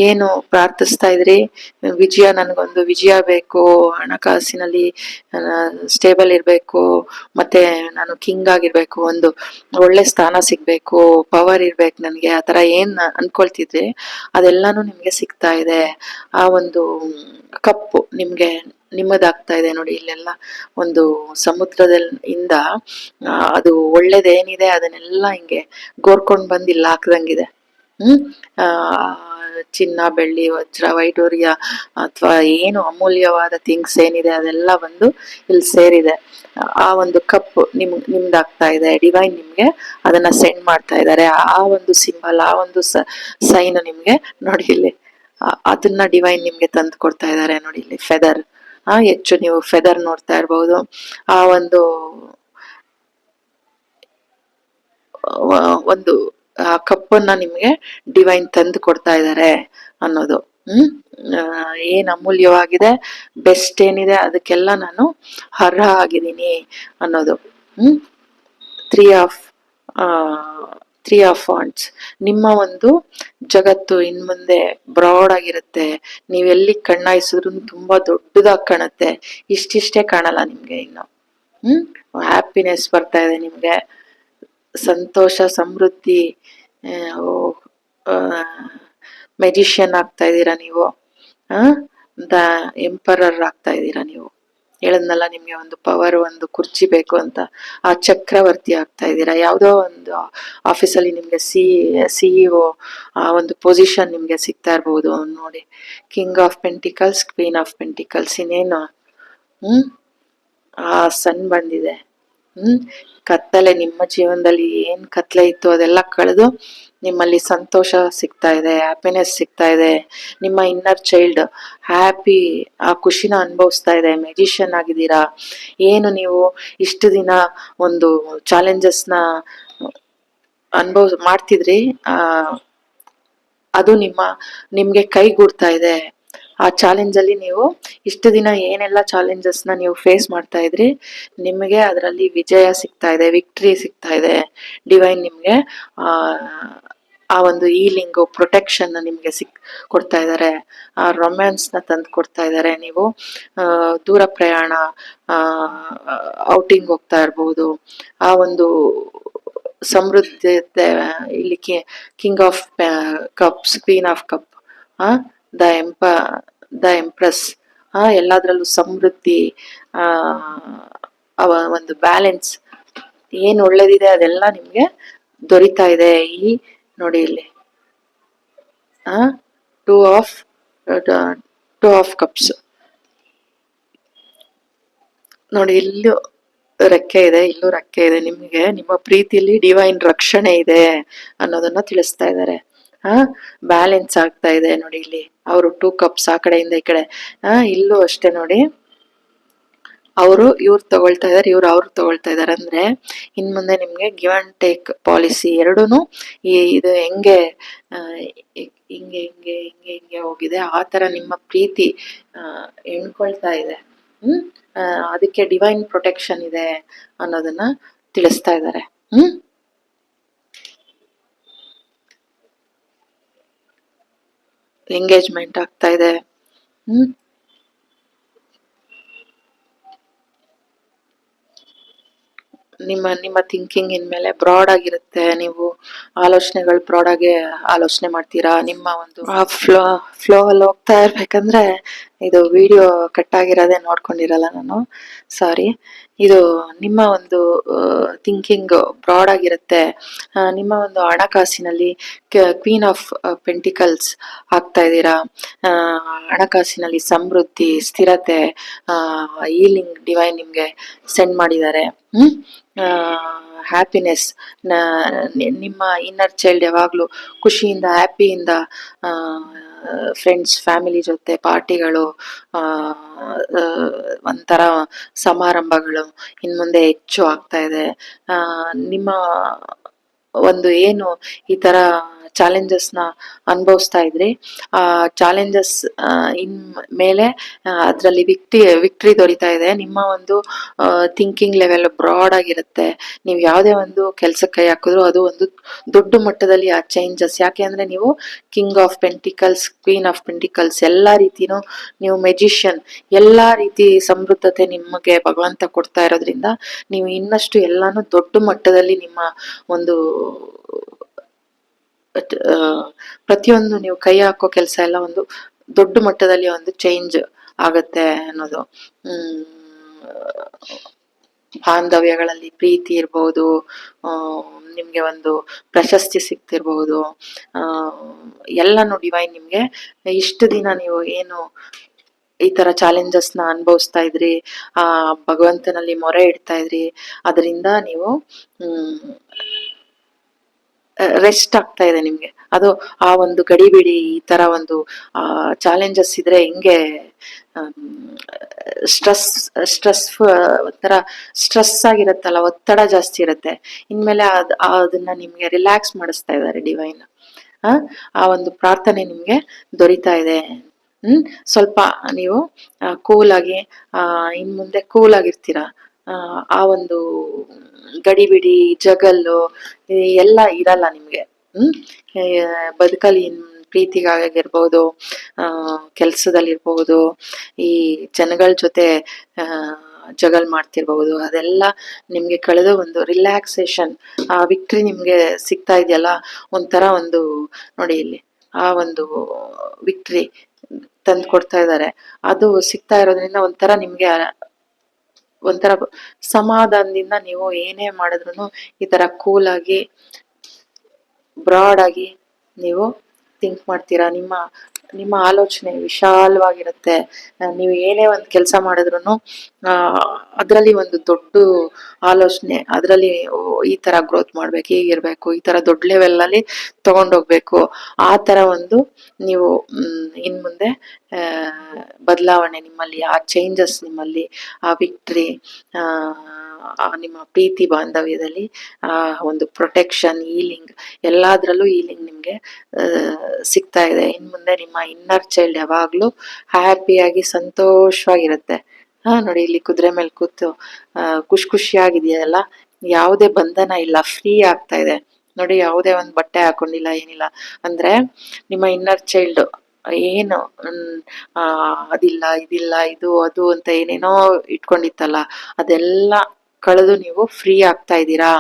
ಏನು ಪ್ರಾರ್ಥಿಸ್ತಾ ಇದ್ರಿ, ವಿಜಯ, ನನಗೊಂದು ವಿಜಯ ಬೇಕು, ಹಣಕಾಸಿನಲ್ಲಿ ಸ್ಟೇಬಲ್ ಇರಬೇಕು, ಮತ್ತೆ ನಾನು ಕಿಂಗ್ ಆಗಿರ್ಬೇಕು, ಒಂದು ಒಳ್ಳೆ ಸ್ಥಾನ ಸಿಗ್ಬೇಕು, ಪವರ್ ಇರ್ಬೇಕು ನನಗೆ, ಆ ಥರ ಏನ್ ಅನ್ಕೊಳ್ತಿದ್ರಿ ಅದೆಲ್ಲಾನು ನಿಮ್ಗೆ ಸಿಗ್ತಾ ಇದೆ. ಆ ಒಂದು ಕಪ್ಪು ನಿಮ್ಗೆ ನಿಮ್ಮದಾಗ್ತಾ ಇದೆ ನೋಡಿ. ಇಲ್ಲೆಲ್ಲ ಒಂದು ಸಮುದ್ರದಿಂದ ಅದು ಒಳ್ಳೇದೇನಿದೆ ಅದನ್ನೆಲ್ಲ ಹಿಂಗೆ ಗೋರ್ಕೊಂಡ್ ಬಂದು ಇಲ್ಲಿ ಹಾಕ್ದಂಗಿದೆ. ಆ ಚಿನ್ನ, ಬೆಳ್ಳಿ, ವಜ್ರ, ವೈಡೂರ್ಯ ಅಥವಾ ಏನು ಅಮೂಲ್ಯವಾದ ಥಿಂಗ್ಸ್ ಏನಿದೆ ಅದೆಲ್ಲ ಬಂದು ಇಲ್ಲಿ ಸೇರಿದೆ. ಆ ಒಂದು ಕಪ್ ನಿಮ್ದಾಗ್ತಾ ಇದೆ. ಡಿವೈನ್ ನಿಮ್ಗೆ ಅದನ್ನ ಸೆಂಡ್ ಮಾಡ್ತಾ ಇದ್ದಾರೆ. ಆ ಒಂದು ಸಿಂಬಲ್, ಆ ಒಂದು ಸೈನ್ ನಿಮ್ಗೆ ನೋಡಿ ಇಲ್ಲಿ, ಅದನ್ನ ಡಿವೈನ್ ನಿಮ್ಗೆ ತಂದು ಕೊಡ್ತಾ ಇದ್ದಾರೆ ನೋಡಿ ಇಲ್ಲಿ. ಫೆದರ್, ಹೆಚ್ಚು ನೀವು ಫೆದರ್ ನೋಡ್ತಾ ಇರ್ಬಹುದು. ಆ ಒಂದು ಕಪ್ಪನ್ನ ನಿಮ್ಗೆ ಡಿವೈನ್ ತಂದು ಕೊಡ್ತಾ ಇದ್ದಾರೆ ಅನ್ನೋದು. ಏನ್ ಅಮೂಲ್ಯವಾಗಿದೆ, ಬೆಸ್ಟ್ ಏನಿದೆ ಅದಕ್ಕೆಲ್ಲ ನಾನು ಅರ್ಹ ಆಗಿದ್ದೀನಿ ಅನ್ನೋದು. ತ್ರೀ ಆಫ್ ವಾಂಡ್ಸ್, ನಿಮ್ಮ ಒಂದು ಜಗತ್ತು ಇನ್ ಮುಂದೆ ಬ್ರಾಡ್ ಆಗಿರುತ್ತೆ. ನೀವೆಲ್ಲಿ ಕಣ್ಣಾಯಿಸಿದ್ರು ತುಂಬಾ ದೊಡ್ಡದಾಗಿ ಕಾಣುತ್ತೆ. ಇಷ್ಟಿಷ್ಟೇ ಕಾಣಲ್ಲ ನಿಮ್ಗೆ ಇನ್ನು. ಹ್ಯಾಪಿನೆಸ್ ಬರ್ತಾ ಇದೆ ನಿಮ್ಗೆ, ಸಂತೋಷ, ಸಮೃದ್ಧಿ, ಮೆಜಿಷಿಯನ್ ಆಗ್ತಾ ಇದ್ದೀರಾ ನೀವು. ದ ಎಂಪರರ್ ಆಗ್ತಾ ಇದ್ದೀರಾ ನೀವು. ಹೇಳದ್ನಲ್ಲ ನಿಮ್ಗೆ ಒಂದು ಪವರ್, ಒಂದು ಕುರ್ಚಿ ಬೇಕು ಅಂತ, ಆ ಚಕ್ರವರ್ತಿ ಆಗ್ತಾ ಇದ್ದೀರಾ. ಯಾವುದೋ ಒಂದು ಆಫೀಸಲ್ಲಿ ನಿಮ್ಗೆ CEO ಆ ಒಂದು ಪೊಸಿಷನ್ ನಿಮ್ಗೆ ಸಿಗ್ತಾ ಇರ್ಬೋದು ನೋಡಿ. King of pentacles, queen of pentacles, ಇನ್ನೇನು ಆ ಸನ್ ಬಂದಿದೆ. ಕತ್ತಲೆ, ನಿಮ್ಮ ಜೀವನದಲ್ಲಿ ಏನ್ ಕತ್ಲೆ ಇತ್ತು ಅದೆಲ್ಲ ಕಳೆದು ನಿಮ್ಮಲ್ಲಿ ಸಂತೋಷ ಸಿಗ್ತಾ ಇದೆ, ಹ್ಯಾಪಿನೆಸ್ ಸಿಗ್ತಾ ಇದೆ. ನಿಮ್ಮ ಇನ್ನರ್ ಚೈಲ್ಡ್ ಹ್ಯಾಪಿ, ಆ ಖುಷಿನ ಅನುಭವಿಸ್ತಾ ಇದೆ. ಮೆಜಿಷಿಯನ್ ಆಗಿದ್ದೀರಾ. ಏನು ನೀವು ಇಷ್ಟು ದಿನ ಒಂದು ಚಾಲೆಂಜಸ್ನ ಮಾಡ್ತಿದ್ರಿ, ಅದು ನಿಮ್ಗೆ ಕೈಗೂಡ್ತಾ ಇದೆ. ಆ ಚಾಲೆಂಜ್ ಅಲ್ಲಿ ನೀವು ಇಷ್ಟು ದಿನ ಏನೆಲ್ಲ ಚಾಲೆಂಜಸ್ನ ನೀವು ಫೇಸ್ ಮಾಡ್ತಾ ಇದ್ರಿ, ನಿಮಗೆ ಅದರಲ್ಲಿ ವಿಜಯ ಸಿಗ್ತಾ ಇದೆ, ವಿಕ್ಟ್ರಿ ಸಿಗ್ತಾ ಇದೆ. ಡಿವೈನ್ ನಿಮ್ಗೆ ಆ ಒಂದು ಈಲಿಂಗು, ಪ್ರೊಟೆಕ್ಷನ್ ನಿಮ್ಗೆ ಕೊಡ್ತಾ ಇದ್ದಾರೆ. ಆ ರೊಮ್ಯಾನ್ಸ್ ನ ತಂದು ಕೊಡ್ತಾ ಇದ್ದಾರೆ. ನೀವು ದೂರ ಪ್ರಯಾಣ, ಔಟಿಂಗ್ ಹೋಗ್ತಾ ಇರ್ಬಹುದು. ಆ ಒಂದು ಸಮೃದ್ಧಿ, ಇಲ್ಲಿ king of cups, queen of cup, the the empress, ಎಲ್ಲದ್ರಲ್ಲೂ ಸಮೃದ್ಧಿ, ಅವ ಒಂದು ಬ್ಯಾಲೆನ್ಸ್, ಏನ್ ಒಳ್ಳೇದಿದೆ ಅದೆಲ್ಲ ನಿಮ್ಗೆ ದೊರೀತಾ ಇದೆ. ಈ ನೋಡಿ ಇಲ್ಲಿ ಟೂ ಆಫ್ ಕಪ್ಸ್ ನೋಡಿ. ಇಲ್ಲೂ ರೆಕ್ಕೆ ಇದೆ, ಇಲ್ಲೂ ರೆಕ್ಕೆ ಇದೆ. ನಿಮ್ಗೆ ನಿಮ್ಮ ಪ್ರೀತಿಯಲ್ಲಿ ಡಿವೈನ್ ರಕ್ಷಣೆ ಇದೆ ಅನ್ನೋದನ್ನ ತಿಳಿಸ್ತಾ ಇದ್ದಾರೆ. ಬ್ಯಾಲೆನ್ಸ್ ಆಗ್ತಾ ಇದೆ ನೋಡಿ ಇಲ್ಲಿ. ಅವರು 2 ಕಪ್ಸ್ ಆ ಕಡೆಯಿಂದ ಈ ಕಡೆ, ಇಲ್ಲೂ ಅಷ್ಟೇ ನೋಡಿ. ಇವ್ರು ತಗೊಳ್ತಾ ಇದಾರೆ, ಅವ್ರು ತಗೊಳ್ತಾ ಇದಾರೆ. ಅಂದ್ರೆ ಇನ್ ಮುಂದೆ ನಿಮ್ಗೆ ಗಿವ್ ಅಂಡ್ ಟೇಕ್ ಪಾಲಿಸಿ ಎರಡೂನು ಇದು ಹೆಂಗೆ ಹಿಂಗೆ ಹಿಂಗೆ ಹಿಂಗೆ ಹಿಂಗೆ ಹೋಗಿದೆ, ಆ ತರ ನಿಮ್ಮ ಪ್ರೀತಿ ಎಣ್ಕೊಳ್ತಾ ಇದೆ. ಅದಕ್ಕೆ ಡಿವೈನ್ ಪ್ರೊಟೆಕ್ಷನ್ ಇದೆ ಅನ್ನೋದನ್ನ ತಿಳಿಸ್ತಾ ಇದ್ದಾರೆ. ಎಂಗೇಜ್ಮೆಂಟ್ ಆಗ್ತಾ ಇದೆ. ನಿಮ್ಮ ಥಿಂಕಿಂಗ್ ಇನ್ಮೇಲೆ ಬ್ರಾಡ್ ಆಗಿರುತ್ತೆ. ನೀವು ಆಲೋಚನೆಗಳು ಬ್ರಾಡ್ ಆಗಿ ಆಲೋಚನೆ ಮಾಡ್ತೀರಾ. ನಿಮ್ಮ ಒಂದು ಫ್ಲೋ ಅಲ್ಲಿ ಹೋಗ್ತಾ ಇರ್ಬೇಕಂದ್ರೆ, ಇದು ವಿಡಿಯೋ ಕಟ್ ಆಗಿರೋದೇ ನೋಡ್ಕೊಂಡಿರಲ್ಲ ನಾನು, ಸಾರಿ. ಇದು ನಿಮ್ಮ ಒಂದು ಥಿಂಕಿಂಗ್ ಬ್ರಾಡ್ ಆಗಿರುತ್ತೆ. ನಿಮ್ಮ ಒಂದು ಹಣಕಾಸಿನಲ್ಲಿ ಕ್ವೀನ್ ಆಫ್ ಪೆಂಟಿಕಲ್ಸ್ ಆಗ್ತಾ ಇದ್ದೀರಾ. ಹಣಕಾಸಿನಲ್ಲಿ ಸಮೃದ್ಧಿ, ಸ್ಥಿರತೆ, ಈಲಿಂಗ್ ಡಿವೈನ್ ನಿಮ್ಗೆ ಸೆಂಡ್ ಮಾಡಿದ್ದಾರೆ. ಹ್ಯಾಪಿನೆಸ್, ನಿಮ್ಮ ಇನ್ನರ್ ಚೈಲ್ಡ್ ಯಾವಾಗ್ಲೂ ಖುಷಿಯಿಂದ, ಹ್ಯಾಪಿಯಿಂದ, ಫ್ರೆಂಡ್ಸ್ ಫ್ಯಾಮಿಲಿ ಜೊತೆ ಪಾರ್ಟಿಗಳು, ಒಂಥರ ಸಮಾರಂಭಗಳು ಇನ್ ಮುಂದೆ ಹೆಚ್ಚು ಆಗ್ತಾ ಇದೆ. ನಿಮ್ಮ ಒಂದು ಏನು ಈ ತರ ಚಾಲೆಂಜಸ್ನ ಅನುಭವಿಸ್ತಾ ಇದ್ರಿ. ಆ ಚಾಲೆಂಜಸ್ ಇನ್ ಮೇಲೆ ಅದರಲ್ಲಿ ವಿಕ್ಟ್ರಿ ದೊರೀತಾ ಇದೆ. ನಿಮ್ಮ ಒಂದು ಥಿಂಕಿಂಗ್ ಲೆವೆಲ್ ಬ್ರಾಡ್ ಆಗಿರುತ್ತೆ. ನೀವು ಯಾವುದೇ ಒಂದು ಕೆಲ್ಸಕ್ಕೆ ಕೈ ಹಾಕಿದ್ರು ಅದು ಒಂದು ದೊಡ್ಡ ಮಟ್ಟದಲ್ಲಿ ಆ ಚೇಂಜಸ್. ಯಾಕೆ ಅಂದ್ರೆ ನೀವು king of pentacles, queen of pentacles, ಎಲ್ಲಾ ರೀತಿನೂ ನೀವು ಮೆಜಿಷಿಯನ್, ಎಲ್ಲಾ ರೀತಿ ಸಮೃದ್ಧತೆ ನಿಮಗೆ ಭಗವಂತ ಕೊಡ್ತಾ ಇರೋದ್ರಿಂದ ನೀವು ಇನ್ನಷ್ಟು ಎಲ್ಲಾನು ದೊಡ್ಡ ಮಟ್ಟದಲ್ಲಿ ನಿಮ್ಮ ಒಂದು ಪ್ರತಿಯೊಂದು ನೀವು ಕೈ ಹಾಕೋ ಕೆಲಸ ಎಲ್ಲ ಒಂದು ದೊಡ್ಡ ಮಟ್ಟದಲ್ಲಿ ಒಂದು ಚೇಂಜ್ ಆಗತ್ತೆ ಅನ್ನೋದು. ಬಾಂಧವ್ಯಗಳಲ್ಲಿ ಪ್ರೀತಿ ಇರ್ಬಹುದು, ನಿಮ್ಗೆ ಒಂದು ಪ್ರಶಸ್ತಿ ಸಿಗ್ತಿರ್ಬಹುದು, ಎಲ್ಲಾನು ಡಿವೈನ್ ನಿಮ್ಗೆ ಇಷ್ಟು ದಿನ ನೀವು ಏನು ಈ ತರ ಚಾಲೆಂಜಸ್ನ ಅನುಭವಿಸ್ತಾ ಇದ್ರಿ, ಭಗವಂತನಲ್ಲಿ ಮೊರೆ ಇಡ್ತಾ ಇದ್ರಿ, ಅದರಿಂದ ನೀವು ರೆಸ್ಟ್ ಆಗ್ತಾ ಇದೆ ನಿಮ್ಗೆ. ಅದು ಆ ಒಂದು ಗಡಿಬಿಡಿ ಈ ತರ ಒಂದು ಚಾಲೆಂಜಸ್ ಇದ್ರೆ ಹಿಂಗೆ ಸ್ಟ್ರೆಸ್ ಒಂಥರ ಸ್ಟ್ರೆಸ್ ಆಗಿರತ್ತಲ್ಲ, ಒತ್ತಡ ಜಾಸ್ತಿ ಇರುತ್ತೆ. ಇನ್ಮೇಲೆ ಅದನ್ನ ನಿಮ್ಗೆ ರಿಲ್ಯಾಕ್ಸ್ ಮಾಡಿಸ್ತಾ ಇದ್ದಾರೆ ಡಿವೈನ್. ಆ ಒಂದು ಪ್ರಾರ್ಥನೆ ನಿಮ್ಗೆ ದೊರೀತಾ ಇದೆ. ಸ್ವಲ್ಪ ನೀವು ಕೂಲ್ ಆಗಿ ಇನ್ ಮುಂದೆ ಕೂಲ್ ಆಗಿರ್ತೀರಾ. ಆ ಒಂದು ಗಡಿಬಿಡಿ ಜಗಲ್ಲು ಎಲ್ಲ ಇರಲ್ಲ ನಿಮ್ಗೆ. ಬದುಕಲ್ಲಿ ಪ್ರೀತಿಗಾಗಿರ್ಬಹುದು, ಕೆಲ್ಸದಲ್ಲಿರ್ಬಹುದು, ಈ ಜನಗಳ ಜೊತೆ ಜಗಲ್ ಮಾಡ್ತಿರ್ಬಹುದು, ಅದೆಲ್ಲ ನಿಮ್ಗೆ ಕಳೆದ ಒಂದು ರಿಲ್ಯಾಕ್ಸೇಷನ್, ಆ ವಿಕ್ಟ್ರಿ ನಿಮ್ಗೆ ಸಿಗ್ತಾ ಇದೆಯಲ್ಲ, ಒಂಥರ ಒಂದು ನೋಡಿ ಇಲ್ಲಿ ಆ ಒಂದು ವಿಕ್ಟ್ರಿ ತಂದು ಕೊಡ್ತಾ ಇದ್ದಾರೆ. ಅದು ಸಿಗ್ತಾ ಇರೋದ್ರಿಂದ ಒಂಥರ ನಿಮ್ಗೆ ಒಂಥರ ಸಮಾಧಾನದಿಂದ ನೀವು ಏನೇ ಮಾಡಿದ್ರು ಈ ತರ ಕೂಲ್ ಆಗಿ ಬ್ರಾಡ್ ಆಗಿ ನೀವು ಥಿಂಕ್ ಮಾಡ್ತೀರಾ. ನಿಮ್ಮ ಆಲೋಚನೆ ವಿಶಾಲವಾಗಿರುತ್ತೆ. ನೀವು ಏನೇ ಒಂದು ಕೆಲಸ ಮಾಡಿದ್ರು ಅದರಲ್ಲಿ ಒಂದು ದೊಡ್ಡ ಆಲೋಚನೆ, ಅದರಲ್ಲಿ ಈ ತರ ಗ್ರೋತ್ ಮಾಡ್ಬೇಕು, ಹೀಗಿರ್ಬೇಕು, ಈ ತರ ದೊಡ್ಡ ಲೆವೆಲ್ ಅಲ್ಲಿ ತಗೊಂಡೋಗ್ಬೇಕು, ಆ ತರ ಒಂದು ನೀವು ಇನ್ ಮುಂದೆ ಬದಲಾವಣೆ ನಿಮ್ಮಲ್ಲಿ, ಆ ಚೇಂಜಸ್ ನಿಮ್ಮಲ್ಲಿ, ಆ ವಿಕ್ಟ್ರಿ, ನಿಮ್ಮ ಪ್ರೀತಿ ಬಾಂಧವ್ಯದಲ್ಲಿ ಒಂದು ಪ್ರೊಟೆಕ್ಷನ್, ಹೀಲಿಂಗ್, ಎಲ್ಲಾದ್ರಲ್ಲೂ ಹೀಲಿಂಗ್ ನಿಮ್ಗೆ ಸಿಗ್ತಾ ಇದೆ. ಇನ್ ಮುಂದೆ ನಿಮ್ಮ ಇನ್ನರ್ ಚೈಲ್ಡ್ ಯಾವಾಗ್ಲೂ ಹ್ಯಾಪಿಯಾಗಿ ಸಂತೋಷವಾಗಿರುತ್ತೆ. ನೋಡಿ ಇಲ್ಲಿ ಕುದುರೆ ಮೇಲೆ ಕೂತು ಖುಷಿಯಾಗಿದೆಯಲ್ಲ, ಯಾವುದೇ ಬಂಧನ ಇಲ್ಲ, ಫ್ರೀ ಆಗ್ತಾ ಇದೆ ನೋಡಿ. ಯಾವುದೇ ಒಂದು ಬಟ್ಟೆ ಹಾಕೊಂಡಿಲ್ಲ, ಏನಿಲ್ಲ. ಅಂದ್ರೆ ನಿಮ್ಮ ಇನ್ನರ್ ಚೈಲ್ಡ್ ಏನು ಅದಿಲ್ಲ ಇದಿಲ್ಲ ಇದು ಅದು ಅಂತ ಏನೇನೋ ಇಟ್ಕೊಂಡಿತ್ತಲ್ಲ, ಅದೆಲ್ಲ ಕಳೆದು ನೀವು ಫ್ರೀ ಆಗ್ತಾ ಇದ್ದೀರಾ.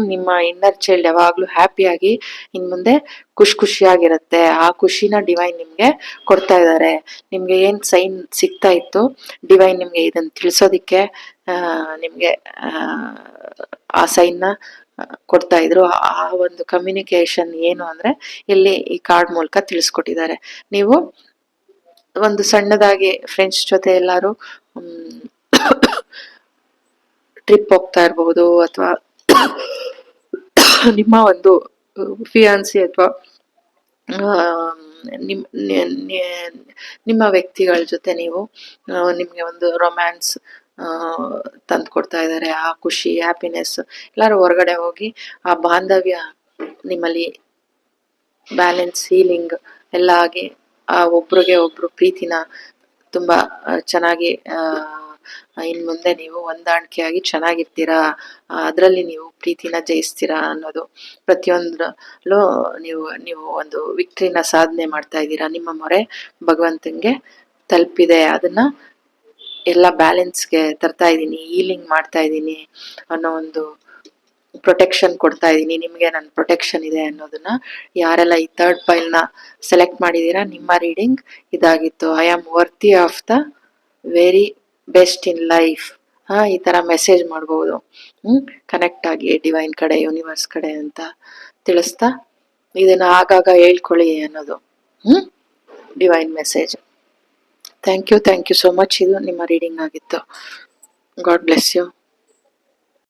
ನಿಮ್ಮ ಇನ್ನರ್ ಚೈಲ್ಡ್ ಯಾವಾಗ್ಲೂ ಹ್ಯಾಪಿಯಾಗಿ ಇನ್ ಮುಂದೆ ಖುಷಿಯಾಗಿರುತ್ತೆ. ಆ ಖುಷಿನ ಡಿವೈನ್ ನಿಮ್ಗೆ ಕೊಡ್ತಾ ಇದ್ದಾರೆ. ನಿಮ್ಗೆ ಏನ್ ಸೈನ್ ಸಿಗ್ತಾ ಇತ್ತು ಡಿವೈನ್ ನಿಮ್ಗೆ ಇದನ್ನ ತಿಳಿಸೋದಿಕ್ಕೆ ನಿಮ್ಗೆ ಆ ಸೈನ್ ನ ಕೊಡ್ತಾ ಇದ್ರು. ಆ ಒಂದು ಕಮ್ಯುನಿಕೇಶನ್ ಏನು ಅಂದ್ರೆ ಇಲ್ಲಿ ಈ ಕಾರ್ಡ್ ಮೂಲಕ ತಿಳಿಸ್ಕೊಟ್ಟಿದ್ದಾರೆ. ನೀವು ಒಂದು ಸಣ್ಣದಾಗಿ ಫ್ರೆಂಡ್ಸ್ ಜೊತೆ ಎಲ್ಲಾರು ಟ್ರಿಪ್ ಹೋಗ್ತಾ ಇರಬಹುದು, ಅಥವಾ ನಿಮ್ಮ ಒಂದು ಫಿಯಾನ್ಸಿ ಅಥವಾ ನಿಮ್ಮ ವ್ಯಕ್ತಿಗಳ ಜೊತೆ ನೀವು ನಿಮ್ಗೆ ಒಂದು ರೊಮ್ಯಾನ್ಸ್ ತಂದು ಕೊಡ್ತಾ ಇದ್ದಾರೆ. ಆ ಖುಷಿ, ಹ್ಯಾಪಿನೆಸ್, ಎಲ್ಲಾರು ಹೊರಗಡೆ ಹೋಗಿ ಆ ಬಾಂಧವ್ಯ ನಿಮ್ಮಲ್ಲಿ ಬ್ಯಾಲೆನ್ಸ್, ಹೀಲಿಂಗ್ ಎಲ್ಲ ಆಗಿ ಆ ಒಬ್ರಿಗೆ ಒಬ್ರು ಪ್ರೀತಿನ ತುಂಬಾ ಚೆನ್ನಾಗಿ ಇನ್ ಮುಂದೆ ನೀವು ಹೊಂದಾಣಿಕೆಯಾಗಿ ಚೆನ್ನಾಗಿರ್ತೀರಾ. ಅದರಲ್ಲಿ ನೀವು ಪ್ರೀತಿನ ಜಯಿಸ್ತೀರಾ ಅನ್ನೋದು. ಪ್ರತಿಯೊಂದರಲ್ಲೂ ನೀವು ಒಂದು ವಿಕ್ಟ್ರಿನ ಸಾಧನೆ ಮಾಡ್ತಾ ಇದ್ದೀರಾ. ನಿಮ್ಮ ಮೊರೆ ಭಗವಂತನ್ಗೆ ತಲುಪಿದೆ. ಅದನ್ನ ಎಲ್ಲ ಬ್ಯಾಲೆನ್ಸ್ಗೆ ತರ್ತಾ ಇದ್ದೀನಿ, ಹೀಲಿಂಗ್ ಮಾಡ್ತಾ ಇದ್ದೀನಿ ಅನ್ನೋ ಒಂದು ಪ್ರೊಟೆಕ್ಷನ್ ಕೊಡ್ತಾ ಇದ್ದೀನಿ. ನಿಮ್ಗೆ ನನ್ನ ಪ್ರೊಟೆಕ್ಷನ್ ಇದೆ ಅನ್ನೋದನ್ನ ಯಾರೆಲ್ಲ ಈ ಥರ್ಡ್ ಪೈಲ್ ನ ಸೆಲೆಕ್ಟ್ ಮಾಡಿದೀರಾ, ನಿಮ್ಮ ರೀಡಿಂಗ್ ಇದಾಗಿತ್ತು. I am worthy of the very best in life. ಈ ತರ ಮೆಸೇಜ್ ಮಾಡಬಹುದು. ಕನೆಕ್ಟ್ ಆಗಿ ಡಿವೈನ್ ಕಡೆ, ಯೂನಿವರ್ಸ್ ಕಡೆ ಅಂತ ತಿಳಿಸ್ತಾ ಇದನ್ನ ಆಗಾಗ ಹೇಳ್ಕೊಳ್ಳಿ ಅನ್ನೋದು divine message. Thank you so much. ಇದು ನಿಮ್ಮ ರೀಡಿಂಗ್ ಆಗಿತ್ತು. God bless you.